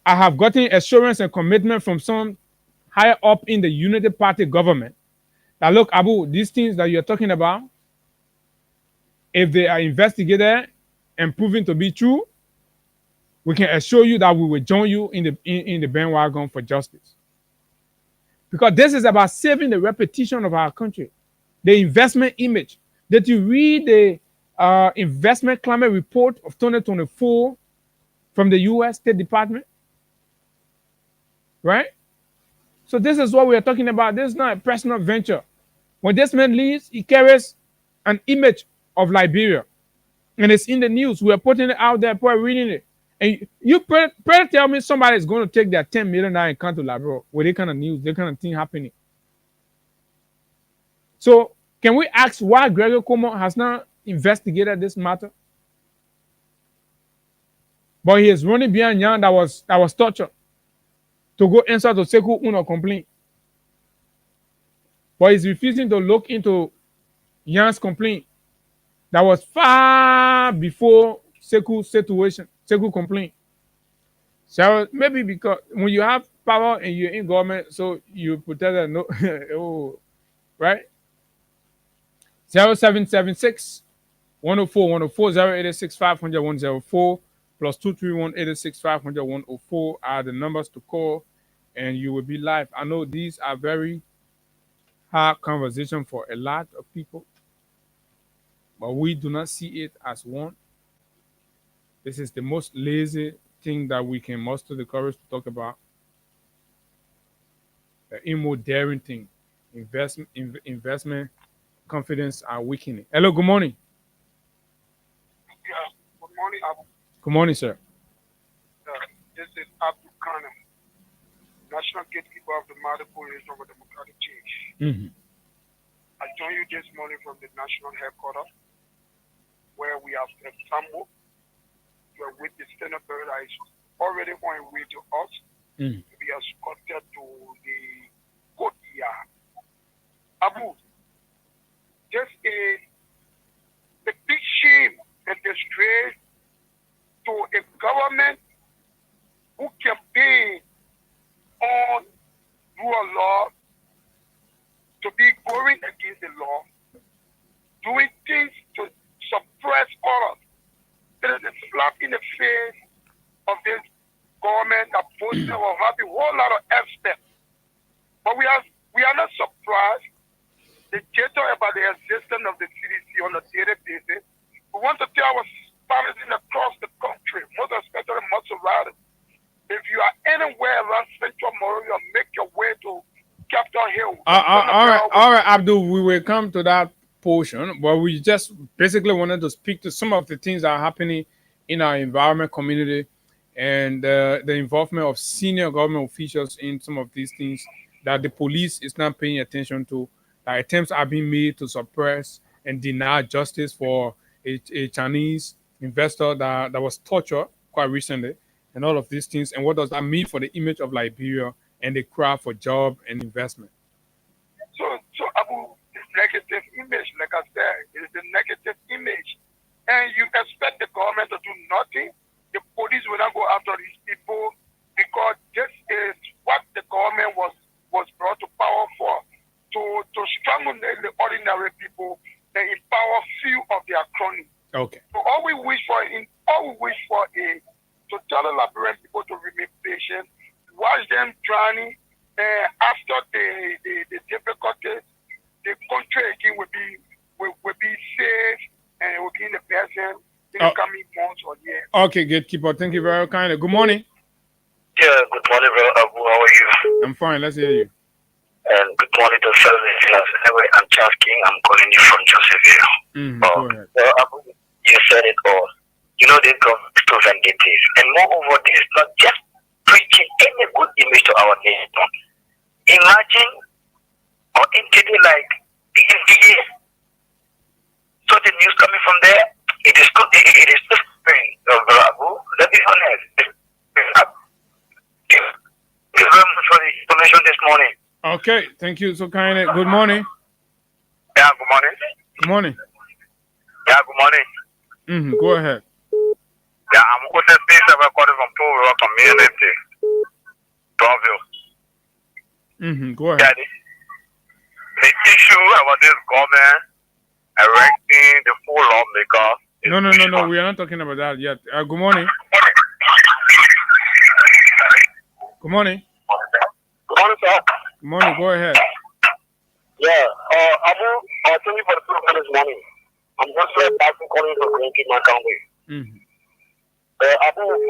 Speaker 5: I have gotten assurance and commitment from some higher up in the United Party government that, look, Abu, these things that you're talking about, if they are investigated and proven to be true, we can assure you that we will join you in the bandwagon for justice. Because this is about saving the reputation of our country, the investment image. Did you read the investment climate report of 2024 from the U.S. State Department? Right? So this is what we are talking about. This is not a personal venture. When this man leaves, he carries an image of Liberia. And it's in the news. We are putting it out there, people are reading it. And you better tell me somebody is going to take their $10 million and come to Liberia with that kind of news, that kind of thing happening. So can we ask why Gregor Cuomo has not investigated this matter? But he is running behind Yan that was tortured to go answer to Sekou Uno complaint. But he's refusing to look into Yan's complaint that was far before Sekou situation, Sekou complaint. So maybe because when you have power and you're in government, so you protect that no oh, right? 0776 104 104 0886 500 104 plus 231 886 500 104 are the numbers to call, and you will be live. I know these are very hard conversation for a lot of people, but we do not see it as one. This is the most lazy thing that we can muster the courage to talk about. The more daring thing, investment confidence are weakening. Hello, good morning.
Speaker 7: Yeah, good morning, Abu.
Speaker 5: Good morning, sir.
Speaker 7: This is Abdul Khanam, National Gatekeeper of the Mother Coalition for Democratic Change.
Speaker 5: Mm-hmm.
Speaker 7: I join you this morning from the national headquarters, where we have Sambo. You are with the senator that is already on the way to us.
Speaker 5: Mm-hmm.
Speaker 7: We are escorted to the courtyard. Abu, this is a big shame and disgrace to a government who campaign on rule of law to be going against the law, doing things to suppress others. It is a slap in the face of this government that boasts of having a whole lot of aspects. But we are not surprised. They chatter about the existence of the CDC on a daily basis. We want to tell our citizens across the country, most especially Maserati, if you are anywhere around Central Monrovia, make your way to Capitol Hill.
Speaker 5: All right, Abdul, we will come to that portion, but we just basically wanted to speak to some of the things that are happening in our environment community and the involvement of senior government officials in some of these things that the police is not paying attention to. That attempts are being made to suppress and deny justice for a Chinese investor that was tortured quite recently, and all of these things. And what does that mean for the image of Liberia and the cry for job and investment?
Speaker 7: So Abu, this negative image, like I said, is the negative image. And you expect the government to do nothing. The police will not go after these people because this is what the government was brought to power for, to strangle the ordinary people and empower few of their cronies.
Speaker 5: Okay.
Speaker 7: So all we wish for is to tell the Liberian people to remain patient, watch them drowning, and after the difficulties, the country again will be safe and it will be in the present in the coming months or years.
Speaker 5: Okay, gatekeeper, thank you very kindly. Good morning.
Speaker 8: Yeah, good morning, brother Abu. How are you?
Speaker 5: I'm fine. Let's hear you.
Speaker 8: And good morning to fellow listeners. Anyway, I'm Charles King. I'm calling you from Josephville.
Speaker 5: Go ahead.
Speaker 8: Well, Abu, you said it all. You know, they've got too vendettas. And moreover, this is not just preaching any good image to our nation. Imagine or entity like the NDA. So the news coming from there, it is good. It is just brother Abu. Let's be honest. Thank you very much for the information this morning.
Speaker 5: Okay, thank you so kindly. Good morning.
Speaker 8: Yeah, good morning.
Speaker 5: Good morning.
Speaker 8: Yeah, good morning.
Speaker 5: Go ahead.
Speaker 8: Yeah, I'm going to say I'm calling from Pool Rock Community, Brownsville.
Speaker 5: Go ahead.
Speaker 8: Yeah, the issue about this government erecting the full lawmaker.
Speaker 5: No. We are not talking about that yet. Good morning. Good morning.
Speaker 8: Good morning, sir.
Speaker 5: Good morning. Go ahead.
Speaker 8: Yeah, Abu, thank you for the program this morning. I'm just back from calling from Green my county. Abu, we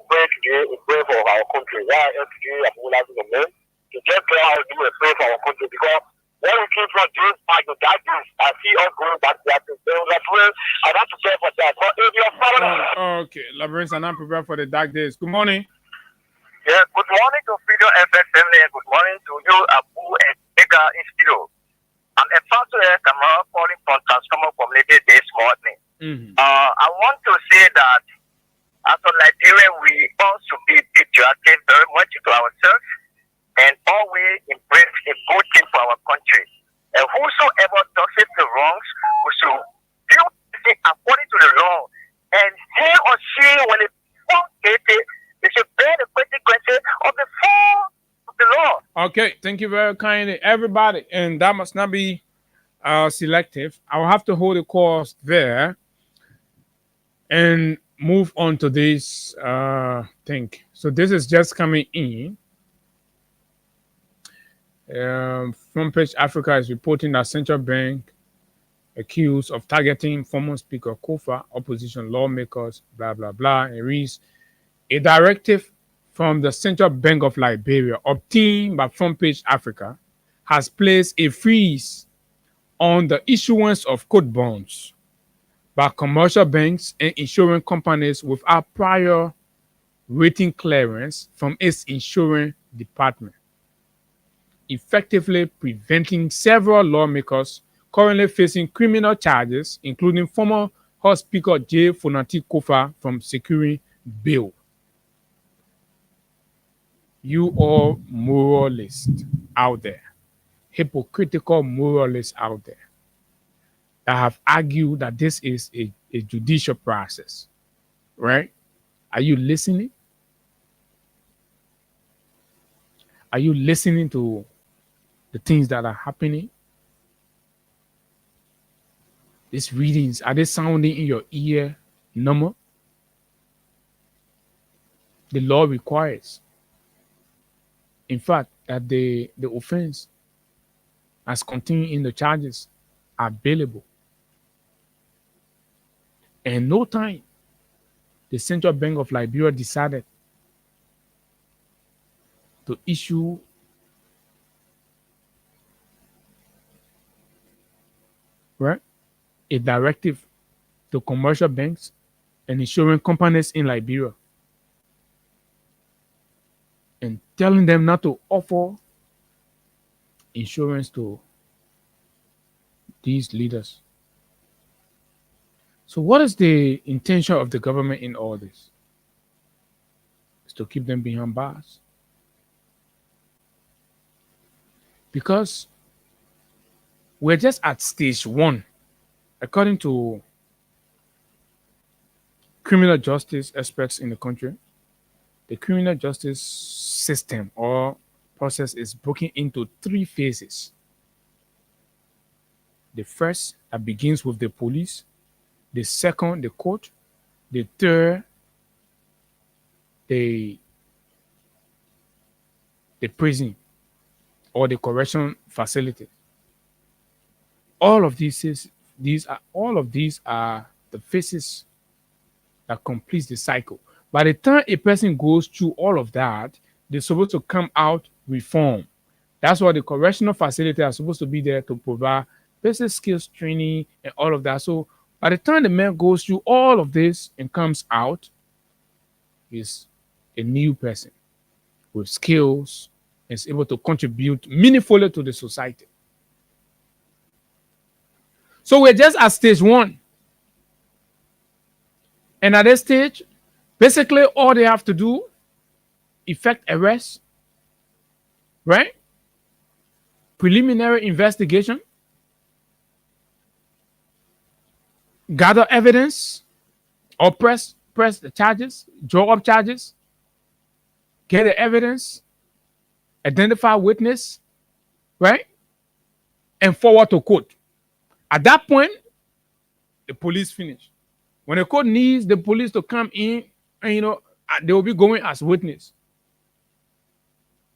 Speaker 8: pray today, we pray for our country. Why today, Abu, like the men, to just go out and do a prayer for our country because where we came from, James Park, that is, I see us going back there to say, I want to pray for that. But if you're following.
Speaker 5: Okay, Liberians are not prepared for the dark days. Good morning.
Speaker 8: Yeah, good morning to Freedom FX family and good morning to you, Abu and Eka in studio. I'm a pastor calling from Transformer Community this morning. I want to say that as a Nigerian, we also be patriotic very much to ourselves and always embrace a good thing for our country. And whosoever does it the wrongs, we should do it according to the law. And he or she, when it they should bear the consequences of the fall of the law.
Speaker 5: Okay, thank you very kindly, everybody. And that must not be selective. I'll have to hold the course there and move on to this thing. So this is just coming in. Front Page Africa is reporting that central bank accused of targeting former Speaker Kofa, opposition lawmakers, blah, blah, blah. And reads, a directive from the Central Bank of Liberia obtained by Front Page Africa has placed a freeze on the issuance of code bonds by commercial banks and insurance companies without prior rating clearance from its insurance department, effectively preventing several lawmakers currently facing criminal charges, including former House Speaker J. Fonati Kofa, from securing bail. You all moralists out there, hypocritical moralists out there, that have argued that this is a judicial process, right? Are you listening? Are you listening to the things that are happening? These readings, are they sounding in your ear number? The law requires, in fact, that the offense as contained in the charges are bailable. And no time, the Central Bank of Liberia decided to issue a directive to commercial banks and insurance companies in Liberia and telling them not to offer insurance to these leaders. So what is the intention of the government in all this? It's to keep them behind bars. Because we're just at stage 1, according to criminal justice experts in the country. The criminal justice system or process is broken into 3 phases. The first, that begins with the police. The second, the court. The third, the prison or the correction facility. All of these are the phases that completes the cycle. By the time a person goes through all of that, they're supposed to come out reformed. That's why the correctional facility are supposed to be there to provide basic skills training and all of that. So by the time the man goes through all of this and comes out, he's a new person with skills and is able to contribute meaningfully to the society. So we're just at stage 1. And at this stage, basically all they have to do, effect arrest, right? Preliminary investigation, gather evidence, or press the charges, draw up charges, get the evidence, identify witness, right? And forward to court. At that point, the police finish. When the court needs the police to come in, and they will be going as witness.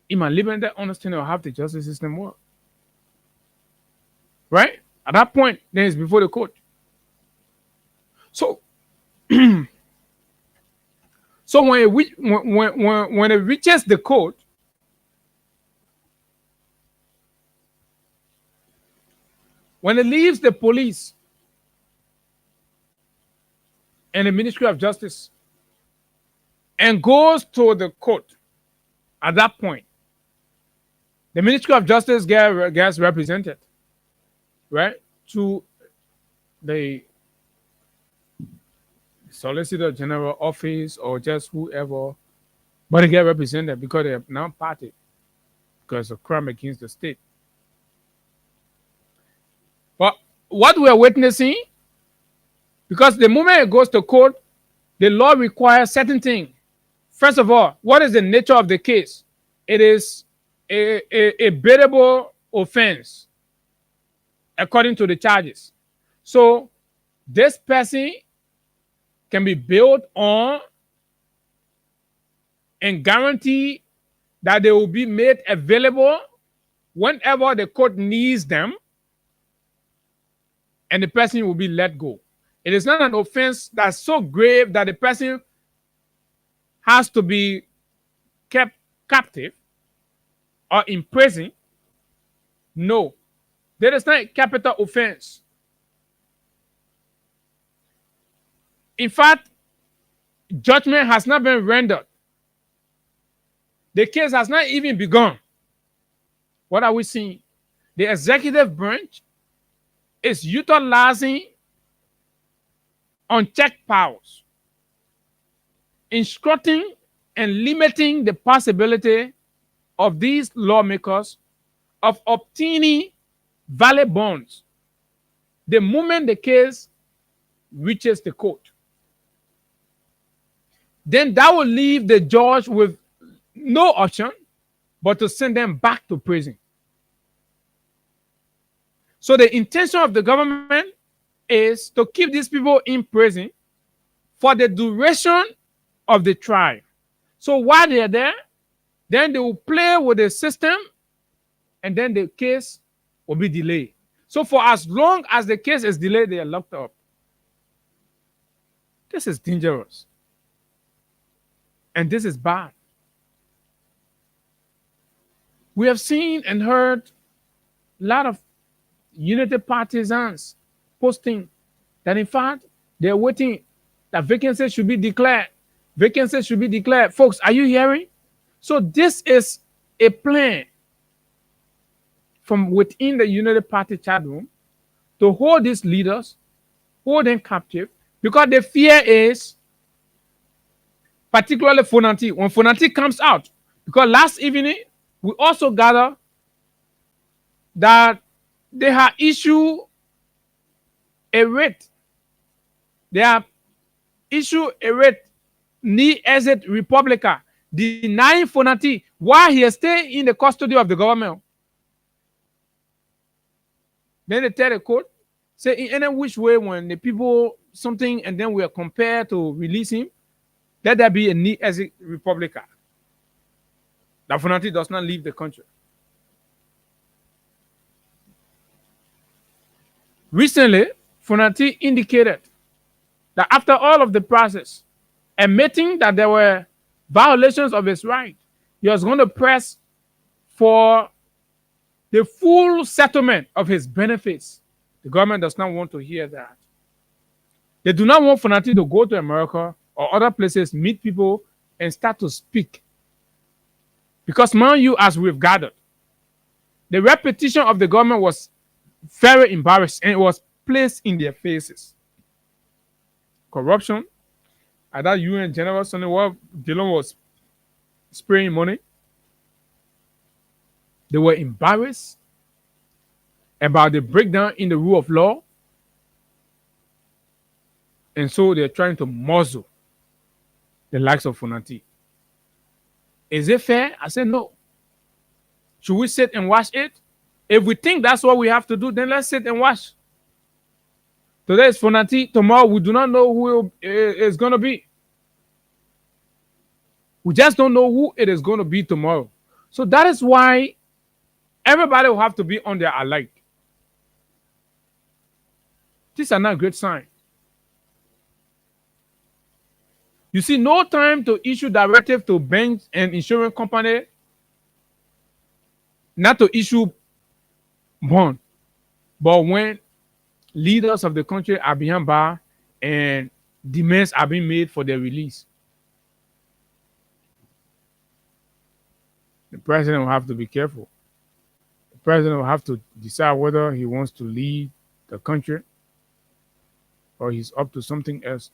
Speaker 5: In my limited understanding of how the justice system works. Right? At that point, then it's before the court. So, so when it reaches the court, when it leaves the police and the Ministry of Justice and goes to the court, at that point, the Ministry of Justice gets represented. right, to the Solicitor General office or just whoever, but they get represented because they're non-party because of crime against the state. But what we're witnessing, because the moment it goes to court, the law requires certain things. First of all, what is the nature of the case? It is a bailable offense according to the charges. So this person can be bailed on and guarantee that they will be made available whenever the court needs them, and the person will be let go. It is not an offense that's so grave that the person has to be kept captive or in prison. No, there is not a capital offense. In fact, judgment has not been rendered. The case has not even begun. What are we seeing? The executive branch is utilizing unchecked powers, instructing and limiting the possibility of these lawmakers of obtaining valid bonds the moment the case reaches the court. Then that will leave the judge with no option but to send them back to prison. So the intention of the government is to keep these people in prison for the duration of the trial. So while they're there, then they will play with the system and then the case will be delayed. So for as long as the case is delayed, they are locked up. This is dangerous. And this is bad. We have seen and heard a lot of Unity partisans posting that in fact they're waiting that vacancies should be declared. Vacancies should be declared. Folks, are you hearing? So this is a plan from within the Unity Party chat room to hold these leaders, hold them captive, because the fear is, particularly Fonanti, when Fonanti comes out, because last evening we also gathered that they have issued a writ. They have issued a writ, ni exit Republica, denying Fonanti while he is still in the custody of the government. Then they tell the court, say in any which way when the people something and then we are compared to release him, let there be a ni exit Republica. That Fonanti does not leave the country. Recently, Fonanti indicated that after all of the process, admitting that there were violations of his right, he was going to press for the full settlement of his benefits. The government does not want to hear that. They do not want Fonanti to go to America or other places, meet people, and start to speak. Because, mind you, as we've gathered, the repetition of the government was very embarrassed and it was placed in their faces. Corruption. At that UN General Sunday, while Dillon was spraying money, they were embarrassed about the breakdown in the rule of law. And so they're trying to muzzle the likes of Fonanti. Is it fair? I said no. Should we sit and watch it? If we think that's what we have to do, then let's sit and watch. Today is Fonanti. Tomorrow we do not know who it is going to be. We just don't know who it is going to be tomorrow. So that is why everybody will have to be on their alert. These are not great signs. You see, no time to issue directive to banks and insurance company not to issue bond. But when leaders of the country are behind bar and demands are being made for their release, the president will have to be careful. The president will have to decide whether he wants to lead the country or he's up to something else.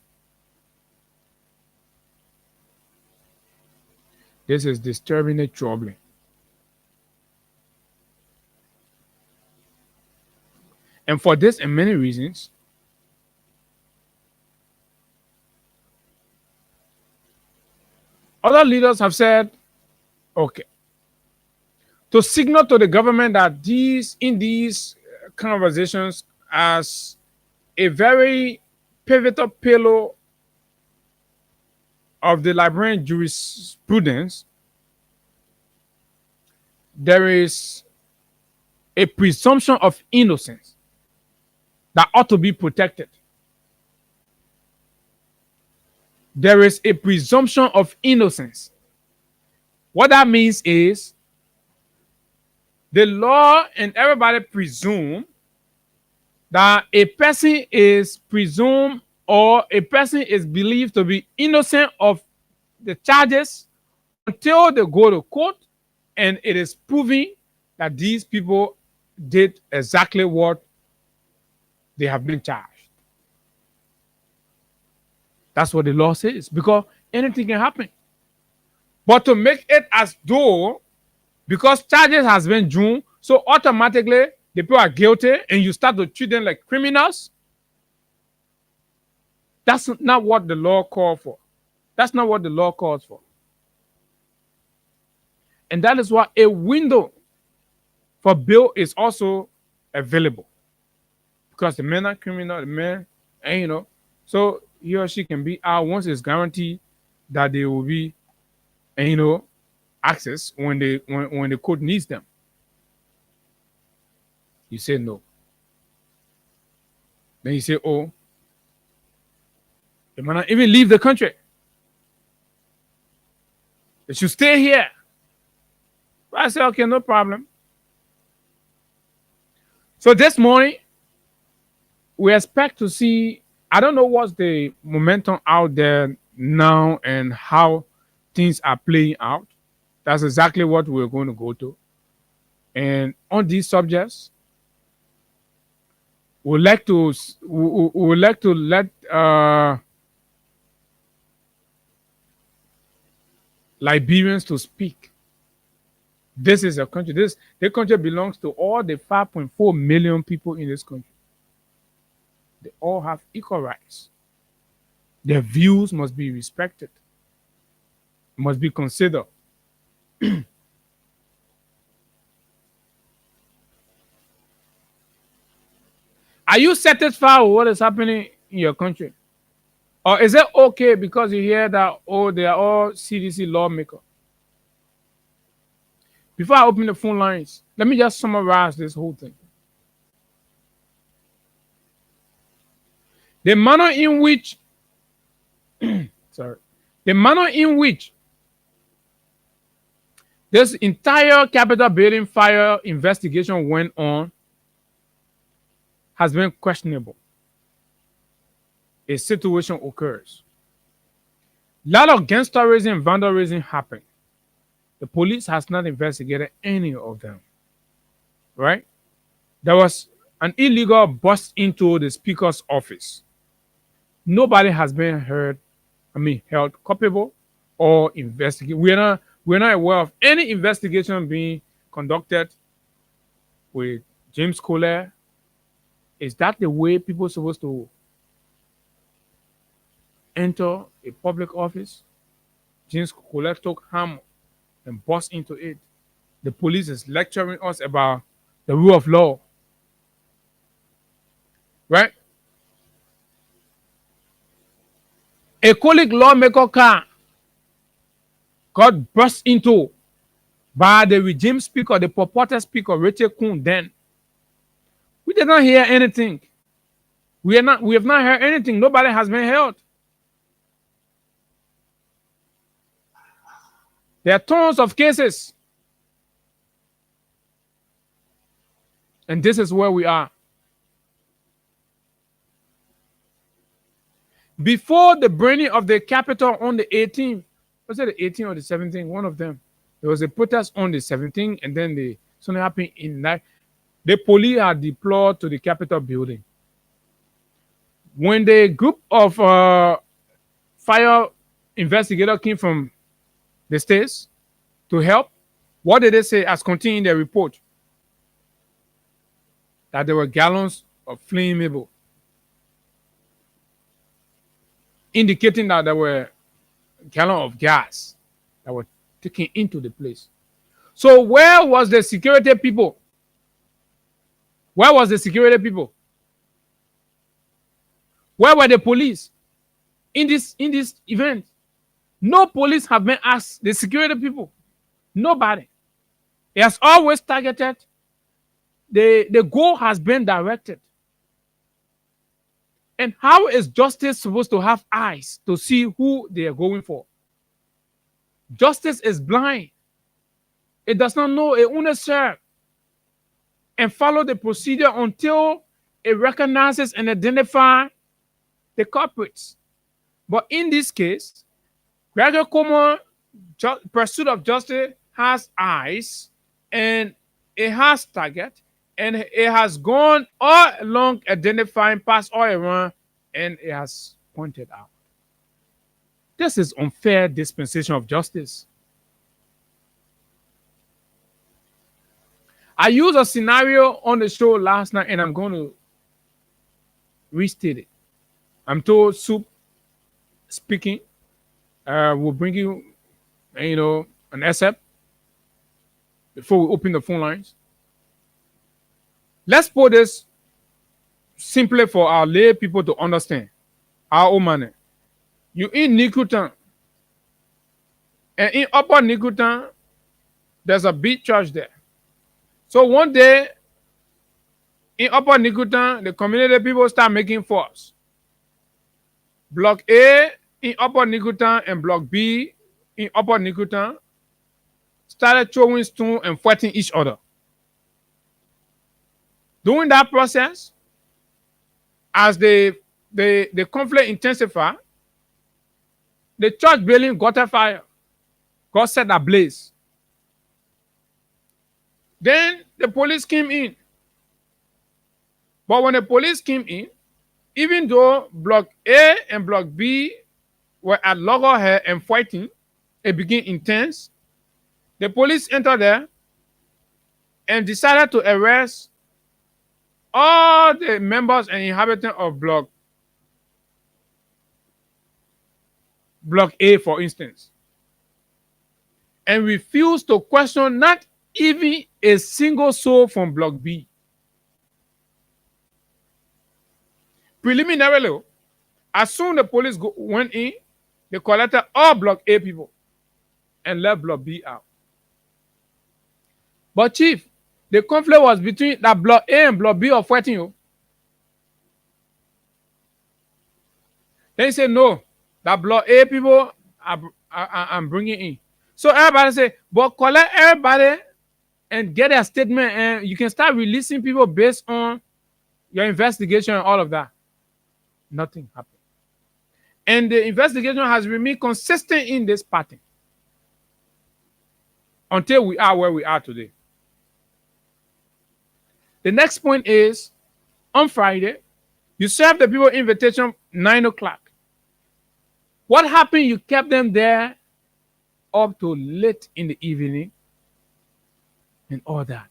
Speaker 5: This is disturbingly troubling. And for this and many reasons, other leaders have said, okay, to signal to the government that in these conversations as a very pivotal pillar of the Liberian jurisprudence, there is a presumption of innocence that ought to be protected. There is a presumption of innocence. What that means is the law and everybody presume that a person is presumed or a person is believed to be innocent of the charges until they go to court and it is proven that these people did exactly what they have been charged. That's what the law says, because anything can happen. But to make it as though, because charges has been due, so automatically the people are guilty and you start to treat them like criminals, that's not what the law calls for. That's not what the law calls for. And that is why a window for bail is also available. Because the men are criminal, the men, and so he or she can be out once it's guaranteed that they will be, access when the court needs them. You say no. Then you say, oh, they might not even leave the country. They should stay here. But I say, okay, no problem. So this morning, we expect to see, I don't know what's the momentum out there now and how things are playing out. That's exactly what we're going to go to. And on these subjects, we'd like to let Liberians to speak. This is a country. The country belongs to all the 5.4 million people in this country. They all have equal rights. Their views must be respected, must be considered. Are you satisfied with what is happening in your country? Or is it okay because you hear that, oh, they are all CDC lawmakers? Before I open the phone lines, let me just summarize this whole thing. The manner in which this entire Capitol building fire investigation went on has been questionable. A situation occurs. A lot of gangsterism and vandalism happened. The police has not investigated any of them. Right? There was an illegal bust into the speaker's office. Nobody has been held culpable or investigated. We're not aware of any investigation being conducted with James Collier. Is that the way people are supposed to enter a public office? James Collier took hammer and bust into it. The police is lecturing us about the rule of law. Right? A colleague lawmaker car got burst into by the regime speaker, the purported speaker, Rachel Kuhn. Then we did not hear anything. We have not heard anything. Nobody has been held. There are tons of cases. And this is where we are. Before the burning of the Capitol on the 18th, was it the 18th or the 17th? One of them. There was a protest on the 17th, and then Something happened in night. The police are deployed to the Capitol building. When the group of fire investigators came from the states to help, what did they say as contained in their report? That there were gallons of flammable, indicating that there were gallons of gas that were taken into the place. So where was the security people? Where was the security people? Where were the police in this event? No police have been asked. The security people, nobody. It has always targeted. The goal has been directed. And how is justice supposed to have eyes to see who they are going for? Justice is blind. It does not know. It only serves and follow the procedure until it recognizes and identifies the culprits. But in this case, Gregor Como pursuit of justice has eyes and it has target and it has gone all along identifying past all around and it has pointed out. This is unfair dispensation of justice. I used a scenario on the show last night and I'm going to restate it. I'm told Soup speaking will bring you, an excerpt before we open the phone lines. Let's put this simply for our lay people to understand. Our own manner. You in Nikutan. And in Upper Nikutan, there's a big church there. So one day, in Upper Nikutan, the community people start making force. Block A in Upper Nikutan and Block B in Upper Nikutan started throwing stones and fighting each other. During that process, as the conflict intensified, the church building got a fire, got set ablaze. Then the police came in. But when the police came in, even though Block A and Block B were at loggerhead and fighting, it became intense. The police entered there and decided to arrest all the members and inhabitants of Block A, for instance, and refused to question not even a single soul from Block B. Preliminarily, as soon as the police went in, they collected all Block A people and left Block B out. But Chief, the conflict was between that Block A and Block B of fighting you. Then he said, no, that Block A people I'm bringing in. So everybody say, but collect everybody and get a statement and you can start releasing people based on your investigation and all of that. Nothing happened. And the investigation has remained consistent in this pattern until we are where we are today. The next point is, on Friday, you served the people invitation 9 o'clock. What happened? You kept them there up to late in the evening and all that.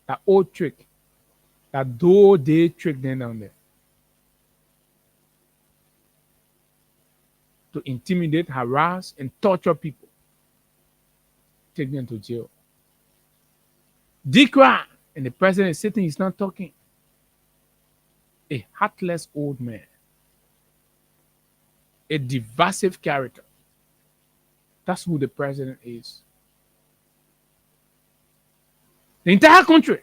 Speaker 5: That old trick. That day trick then down there. To intimidate, harass, and torture people. Take them to jail. Dikra, and the president is sitting, he's not talking. A heartless old man. A divisive character. That's who the president is. The entire country.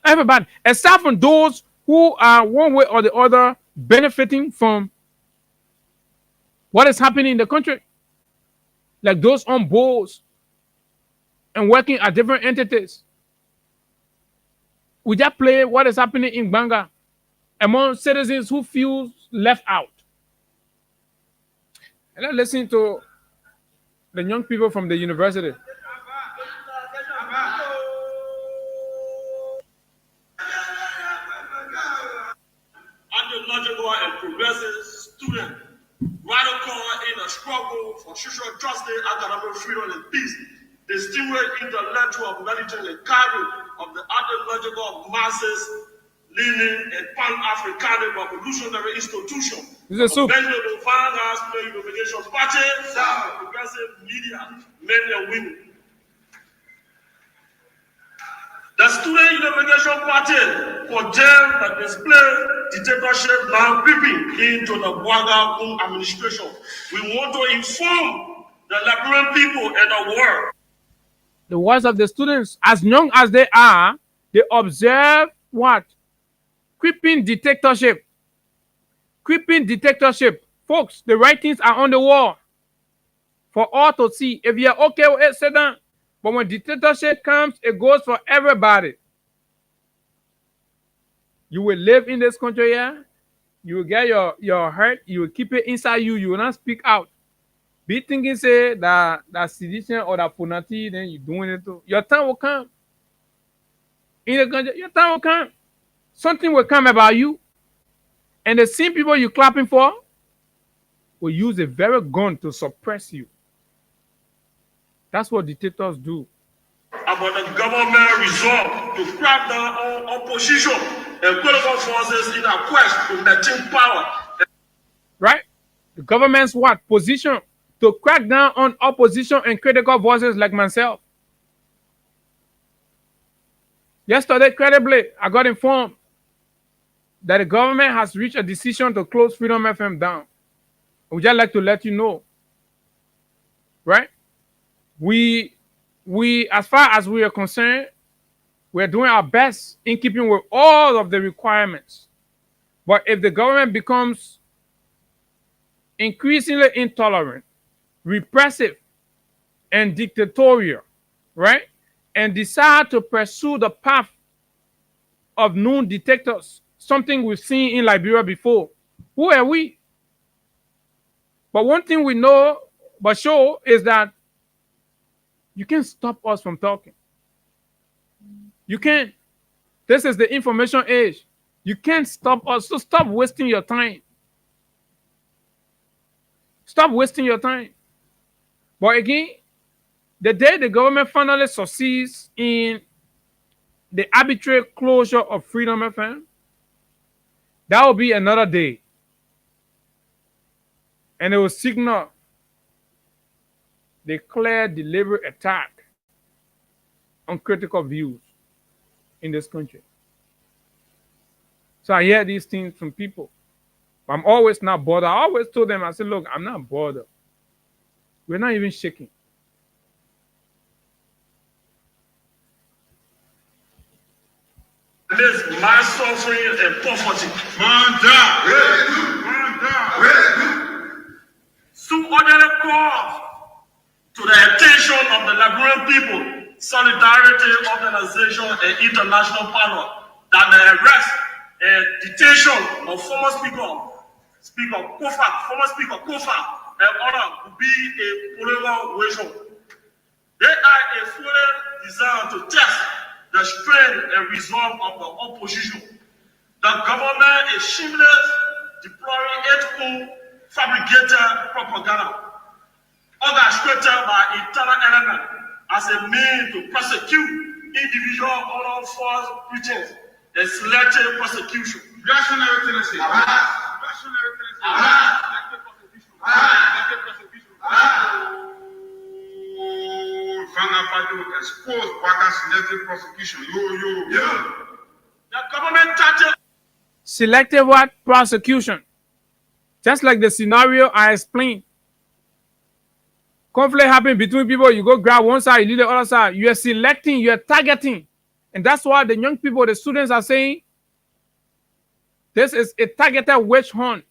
Speaker 5: Everybody, except from those who are one way or the other benefiting from what is happening in the country. Like those on boards and working at different entities. We just play what is happening in Banga among citizens who feel left out. And let's listen to the young people from the university.
Speaker 4: ideological and progressive student, radical in a struggle for social justice, academic freedom, and peace, distinguished intellectual, militant, and cadre of the ideological masses leaning a pan-African revolutionary institution.
Speaker 5: This is soup.
Speaker 4: Benjamin Vanguard's Unification Party, progressive media, men and women. The Student Unification Party condemned the display dictatorship now creeping into the Bouaga administration. We want to inform the Liberian people and the world.
Speaker 5: The voice of the students, as young as they are, they observe what? Creeping dictatorship. Creeping dictatorship. Folks, the writings are on the wall for all to see. If you're okay with it, sit down. But when dictatorship comes, it goes for everybody. You will live in this country here. You will get your hurt. You will keep it inside you. You will not speak out. Be thinking say that sedition or that punati, then you're doing it too. Your time will come. In the country, your time will come. Something will come about you. And the same people you're clapping for will use a very gun to suppress you. That's what dictators do.
Speaker 4: About the government resolve to crack down on opposition and political forces in a quest to maintain power.
Speaker 5: Right? The government's what? Position to crack down on opposition and critical voices like myself. Yesterday, credibly, I got informed that the government has reached a decision to close Freedom FM down. I would just like to let you know. Right? We, as far as we are concerned, we're doing our best in keeping with all of the requirements. But if the government becomes increasingly intolerant, repressive, and dictatorial, right, and decide to pursue the path of known dictators, something we've seen in Liberia before, who are we? But one thing we know, but sure, is that you can't stop us from talking. You can't. This is the information age. You can't stop us. So stop wasting your time. Stop wasting your time. But again, the day the government finally succeeds in the arbitrary closure of Freedom FM, that will be another day. And it will signal the clear, deliberate attack on critical views in this country. So I hear these things from people. But I'm always not bothered. I always told them, I said, look, I'm not bothered. We're not even shaking.
Speaker 4: This mass suffering and poverty. Some other cause to the attention of the Liberian people, Solidarity Organization and international partner, that the arrest and detention of former Speaker Kofa, and other will be a political wager. They are a fully designed to test the strength and resolve of the opposition. The government is shameless, deploying ethical, fabricated propaganda, orchestrated by internal elements as a means to persecute individual or false preachers and selective prosecution.
Speaker 1: Expose Baka selective prosecution.
Speaker 4: The government started
Speaker 5: Selective what? Prosecution. Just like the scenario I explained. Conflict happen between people, you go grab one side, you leave the other side. You are selecting, you are targeting. And that's why the young people, the students are saying, this is a targeted witch hunt.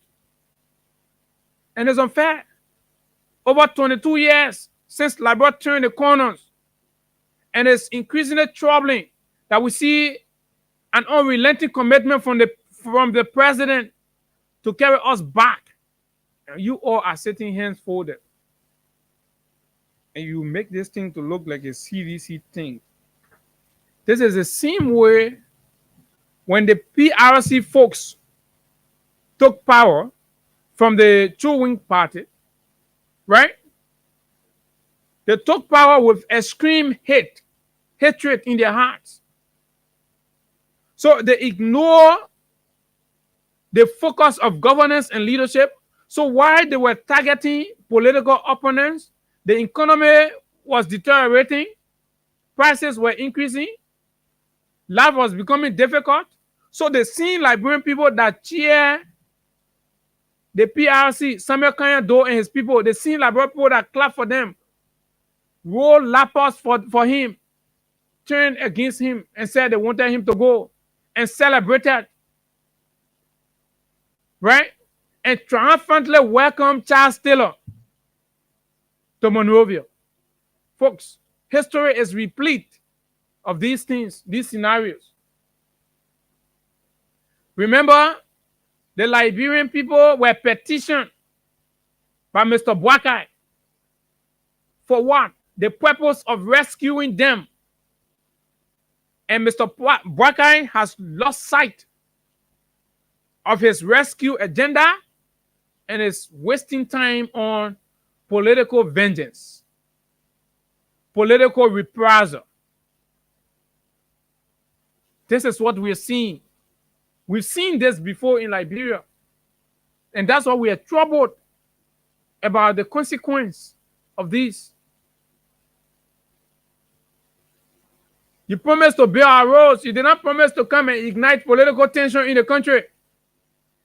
Speaker 5: And it's unfair. Over 22 years since Liberia turned the corners. And it's increasingly troubling that we see an unrelenting commitment from the president to carry us back. And you all are sitting hands folded. And you make this thing to look like a CDC thing. This is the same way when the PRC folks took power from the True Wing Party, right? They took power with extreme hatred in their hearts. So they ignore the focus of governance and leadership. So while they were targeting political opponents, the economy was deteriorating, prices were increasing, life was becoming difficult. So they seen Liberian people that cheer the PRC, Samuel Kanya Doe and his people. They seen Liberian people that clap for them, roll laps for him, turned against him and said they wanted him to go, and celebrated, right? And triumphantly welcomed Charles Taylor to Monrovia. Folks, history is replete of these things, these scenarios. Remember, the Liberian people were petitioned by Mr. Boakai. For what? The purpose of rescuing them. And Mr. Boakai has lost sight of his rescue agenda and is wasting time on political vengeance, political reprisal. This is what we're seeing. We've seen this before in Liberia. And that's why we are troubled about the consequence of this. You promised to build our roads. You did not promise to come and ignite political tension in the country.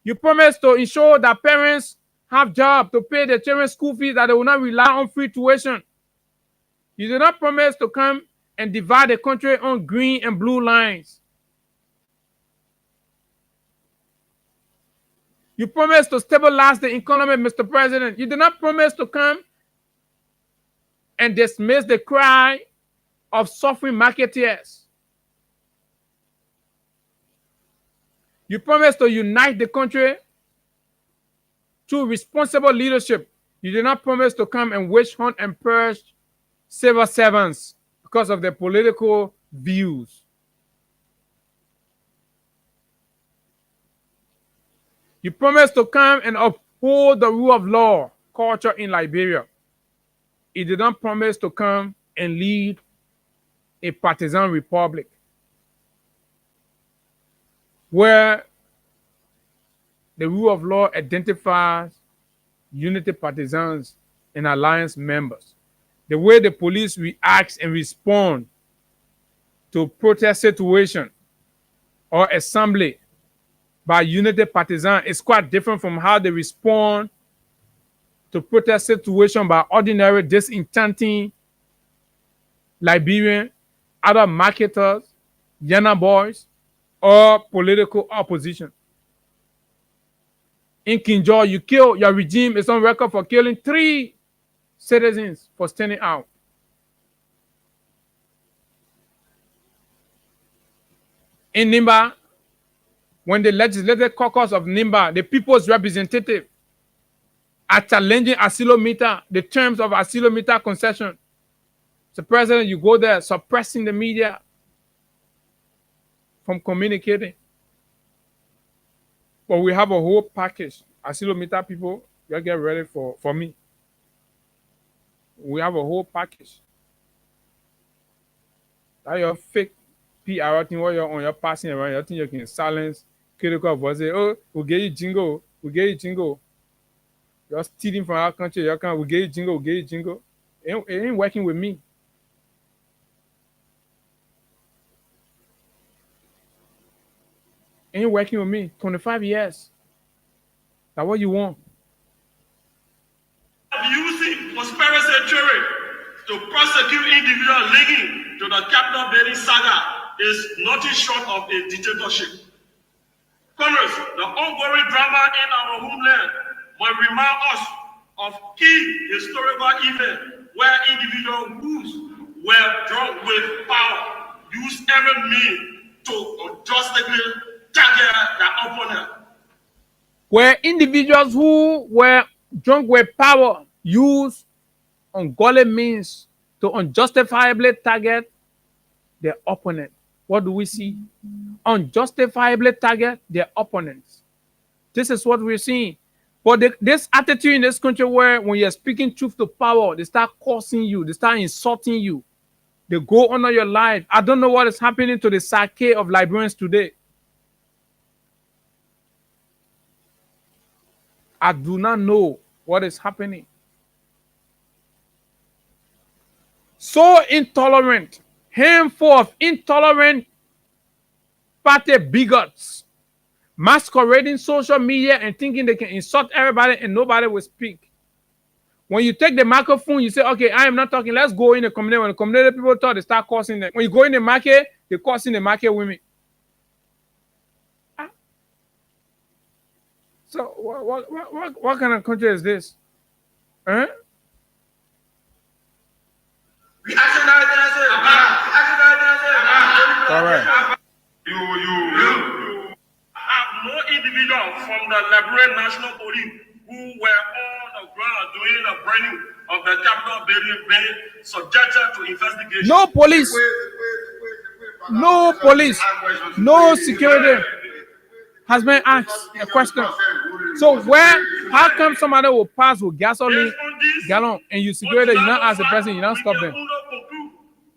Speaker 5: You promised to ensure that parents have jobs to pay their children's school fees, that they will not rely on free tuition. You did not promise to come and divide the country on green and blue lines. You promised to stabilize the economy, Mr. President. You did not promise to come and dismiss the cry of suffering marketeers. You promised to unite the country through responsible leadership. You did not promise to come and witch hunt and purge civil servants because of their political views. You promised to come and uphold the rule of law culture in Liberia. You did not promise to come and lead a partisan republic where the rule of law identifies unity partisans and alliance members. The way the police reacts and respond to protest situation or assembly by unity partisan is quite different from how they respond to protest situation by ordinary disenchanting Liberian, other marketers, Yana boys, or political opposition. In Kinjor, your regime is on record for killing 3 citizens for standing out. In Nimba, when the legislative caucus of Nimba, the people's representative, are challenging Asilometer, the terms of Asilometer concession. So, President, you go there suppressing the media from communicating. But we have a whole package. Asilometer people, you get ready for me. We have a whole package. That your fake PR thing where you're on your passing around, you think you can silence critical voices. Oh, we'll get you jingle, we'll get you jingle. You're stealing from our country, we'll get you jingle, we'll get you jingle. It ain't working with me. Ain't working with me. 25 years. That's what you want.
Speaker 9: Using conspiracy theory to prosecute individuals linking to the Capitol building saga is nothing short of a dictatorship. Congress, the ongoing drama in our homeland will remind us of key historical events where individuals who were drunk with power used every means to unjustly target their opponent.
Speaker 5: Where individuals who were drunk with power used ungodly means to unjustifiably target their opponent. What do we see? Unjustifiably target their opponents. This is what we're seeing. But this attitude in this country where when you're speaking truth to power, they start cursing you, they start insulting you, they go under your life. I don't know what is happening to the psyche of Liberians today. I do not know what is happening. So intolerant, handful of intolerant party bigots masquerading social media and thinking they can insult everybody and nobody will speak. When you take the microphone, you say, okay, I am not talking. Let's go in the community. When the community people talk, they start cursing them. When you go in the market, they cursing the market women. So what kind of country is this? Huh? Correct.
Speaker 9: You have no individual from the Liberian National Police who were on the ground doing the burning of the Capitol building being subjected to investigation.
Speaker 5: No police. No police. No security has been asked a question. So how come somebody will pass with gasoline gallon and you security, you not ask the person, you not stop them?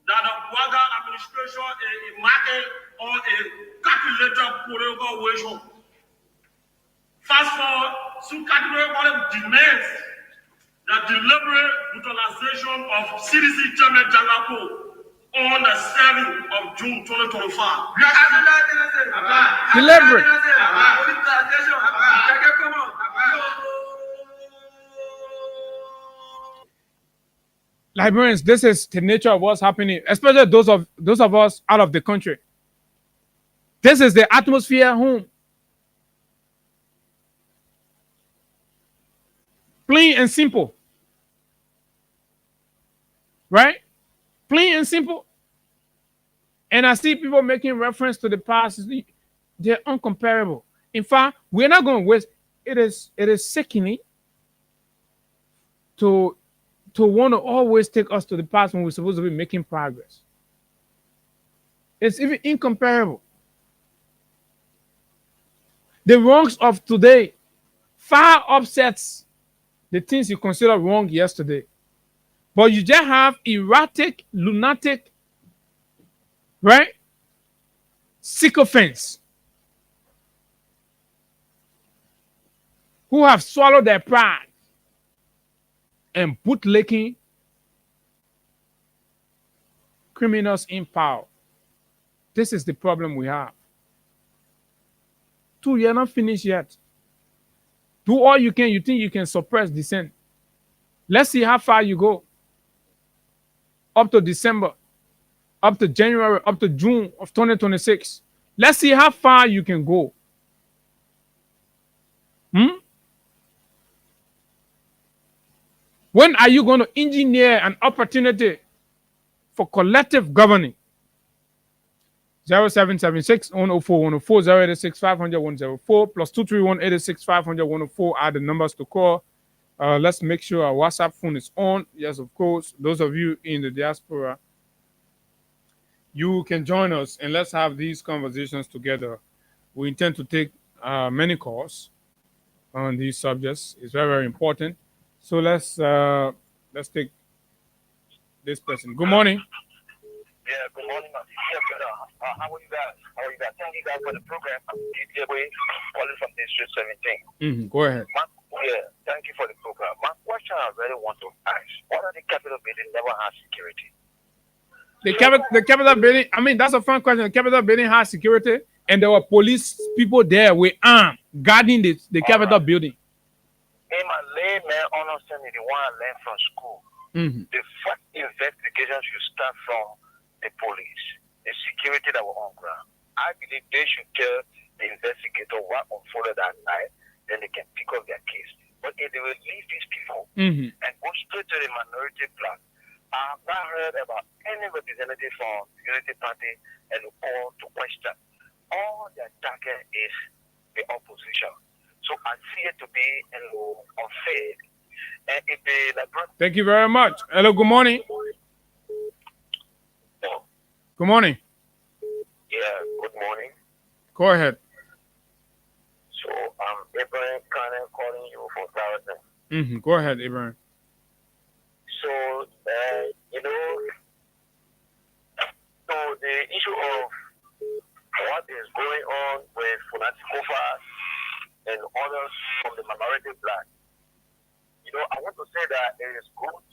Speaker 9: That the Bouaga administration is marking on a calculated political way. Fast forward, some category demands the deliberate brutalization of CDC Chairman Jalapo on the 7th of June 2025.
Speaker 5: Deliberate. Liberians, this is the nature of what's happening, especially those of us out of the country. This is the atmosphere at home. Plain and simple. Right? Plain and simple. And I see people making reference to the past. They're uncomparable. In fact, we're not going to waste. It is sickening to want to always take us to the past when we're supposed to be making progress. It's even incomparable. The wrongs of today far upsets the things you consider wrong yesterday. But you just have erratic, lunatic, right? Sycophants who have swallowed their pride and bootlicking criminals in power. This is the problem we have. 2, you're not finished yet. Do all you can. You think you can suppress dissent. Let's see how far you go. Up to December, up to January, up to June of 2026. Let's see how far you can go. When are you going to engineer an opportunity for collective governing? 0776 104 104 086 500 104 plus 231 86 500 104 are the numbers to call. Let's make sure our WhatsApp phone is on. Yes, of course. Those of you in the diaspora, you can join us and let's have these conversations together. We intend to take many calls on these subjects. It's very, very important. So let's take this person. Good morning.
Speaker 8: Yeah, good morning. Yeah, brother. How are you guys? Thank you guys for the program. I'm DJ Way, calling from District 17.
Speaker 5: Go ahead.
Speaker 8: Thank you for the program. My question I really want to ask, what are the Capitol building never has security?
Speaker 5: The Capitol building, I mean, that's a fun question. The Capitol building has security, and there were police people there with arms guarding the Capitol building.
Speaker 8: I'm a layman understanding the one I learned from school. The first investigation should start from the police, the security that were on ground. I believe they should tell the investigator what unfolded that night, then they can pick up their case. But if they will leave these people and go straight to the minority bloc, I have not heard about any representative from the Unity Party and all to question. All their target is the opposition. So I see it to be unfair. And if they
Speaker 5: Thank you very much. Hello, good morning. Good morning.
Speaker 8: Yeah, good morning.
Speaker 5: Go ahead.
Speaker 8: So Abraham Ibrahim Kane calling you from Saracen.
Speaker 5: Go ahead, Ibrahim.
Speaker 8: So, you know, so the issue of what is going on with Funati Kofa and others from the minority black, you know, I want to say that it is good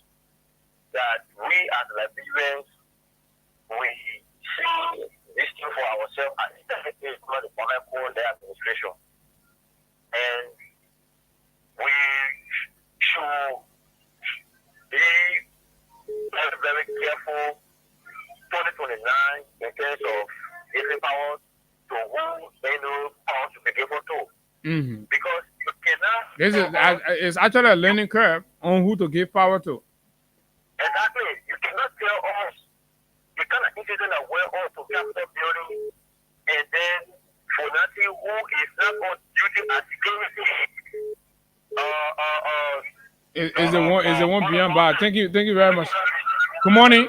Speaker 8: that we as Liberians, we see this thing for ourselves and it's not the Monaco administration. And we should be very, very careful 2029 in terms of giving power to who they know power to be given to. Because you cannot.
Speaker 5: This is it's actually a learning curve on who to give power to.
Speaker 8: Exactly. You cannot tell us the kind of incident that went on to Capitol building and then for nothing who is not on duty as security.
Speaker 5: Is the one beyond bar? Thank you very much. Good morning.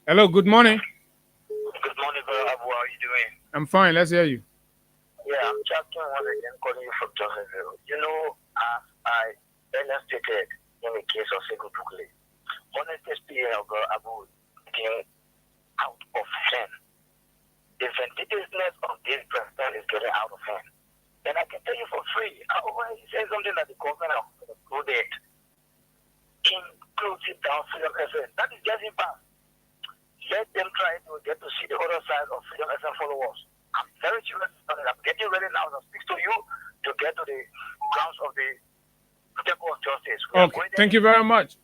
Speaker 5: Hello, good morning.
Speaker 8: Good morning, brother. How are you doing?
Speaker 5: I'm fine. Let's hear you.
Speaker 8: Yeah, I'm Justin once again calling you from Johnsonville. You know, as I illustrated in the case of Sekou Touré, honestly, Abu came out of hand. The vindictiveness of this president is getting out of hand. And I can tell you for free, when he says something that the government included, inclusive down Freedom FM, that is just impact. Let them try to get to see the other side of Freedom FM followers. I'm very serious about it. I'm getting ready now to speak to you to get to the grounds of the temple of justice.
Speaker 5: Okay, thank you very much.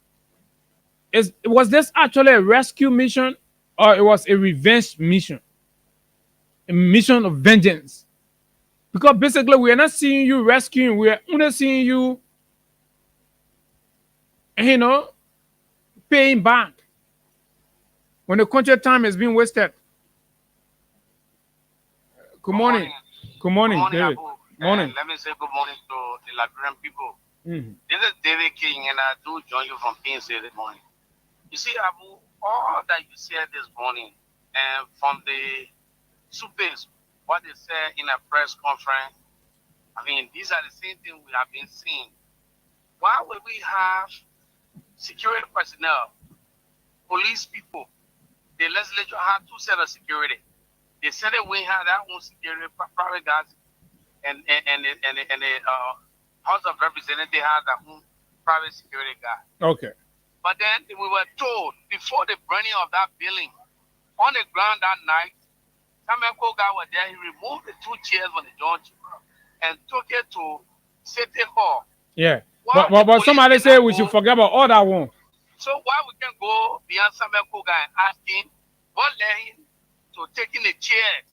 Speaker 5: Was this actually a rescue mission or it was a revenge mission? A mission of vengeance? Because basically we are not seeing you rescuing, we are only seeing you, you know, paying back when the country time has been wasted. Good morning. Good morning, David.
Speaker 10: Morning. Let me say good morning to the Liberian people. This is David King, and I do join you from PNC this morning. You see, Abu, all that you said this morning, and from the supers, what they said in a press conference, I mean, these are the same things we have been seeing. Why would we have security personnel, police people? The legislature had two sets of security. The Senate wing had their own security, private guys, and the House of Representatives had their own private security guy.
Speaker 5: Okay.
Speaker 10: But then we were told before the burning of that building, on the ground that night, Samuel Koga was there. He removed the two chairs from the judge and took it to City Hall.
Speaker 5: Yeah. But somebody said we should forget about all that one.
Speaker 10: So why we can go beyond Samuel Koga and ask him what led him to taking the chairs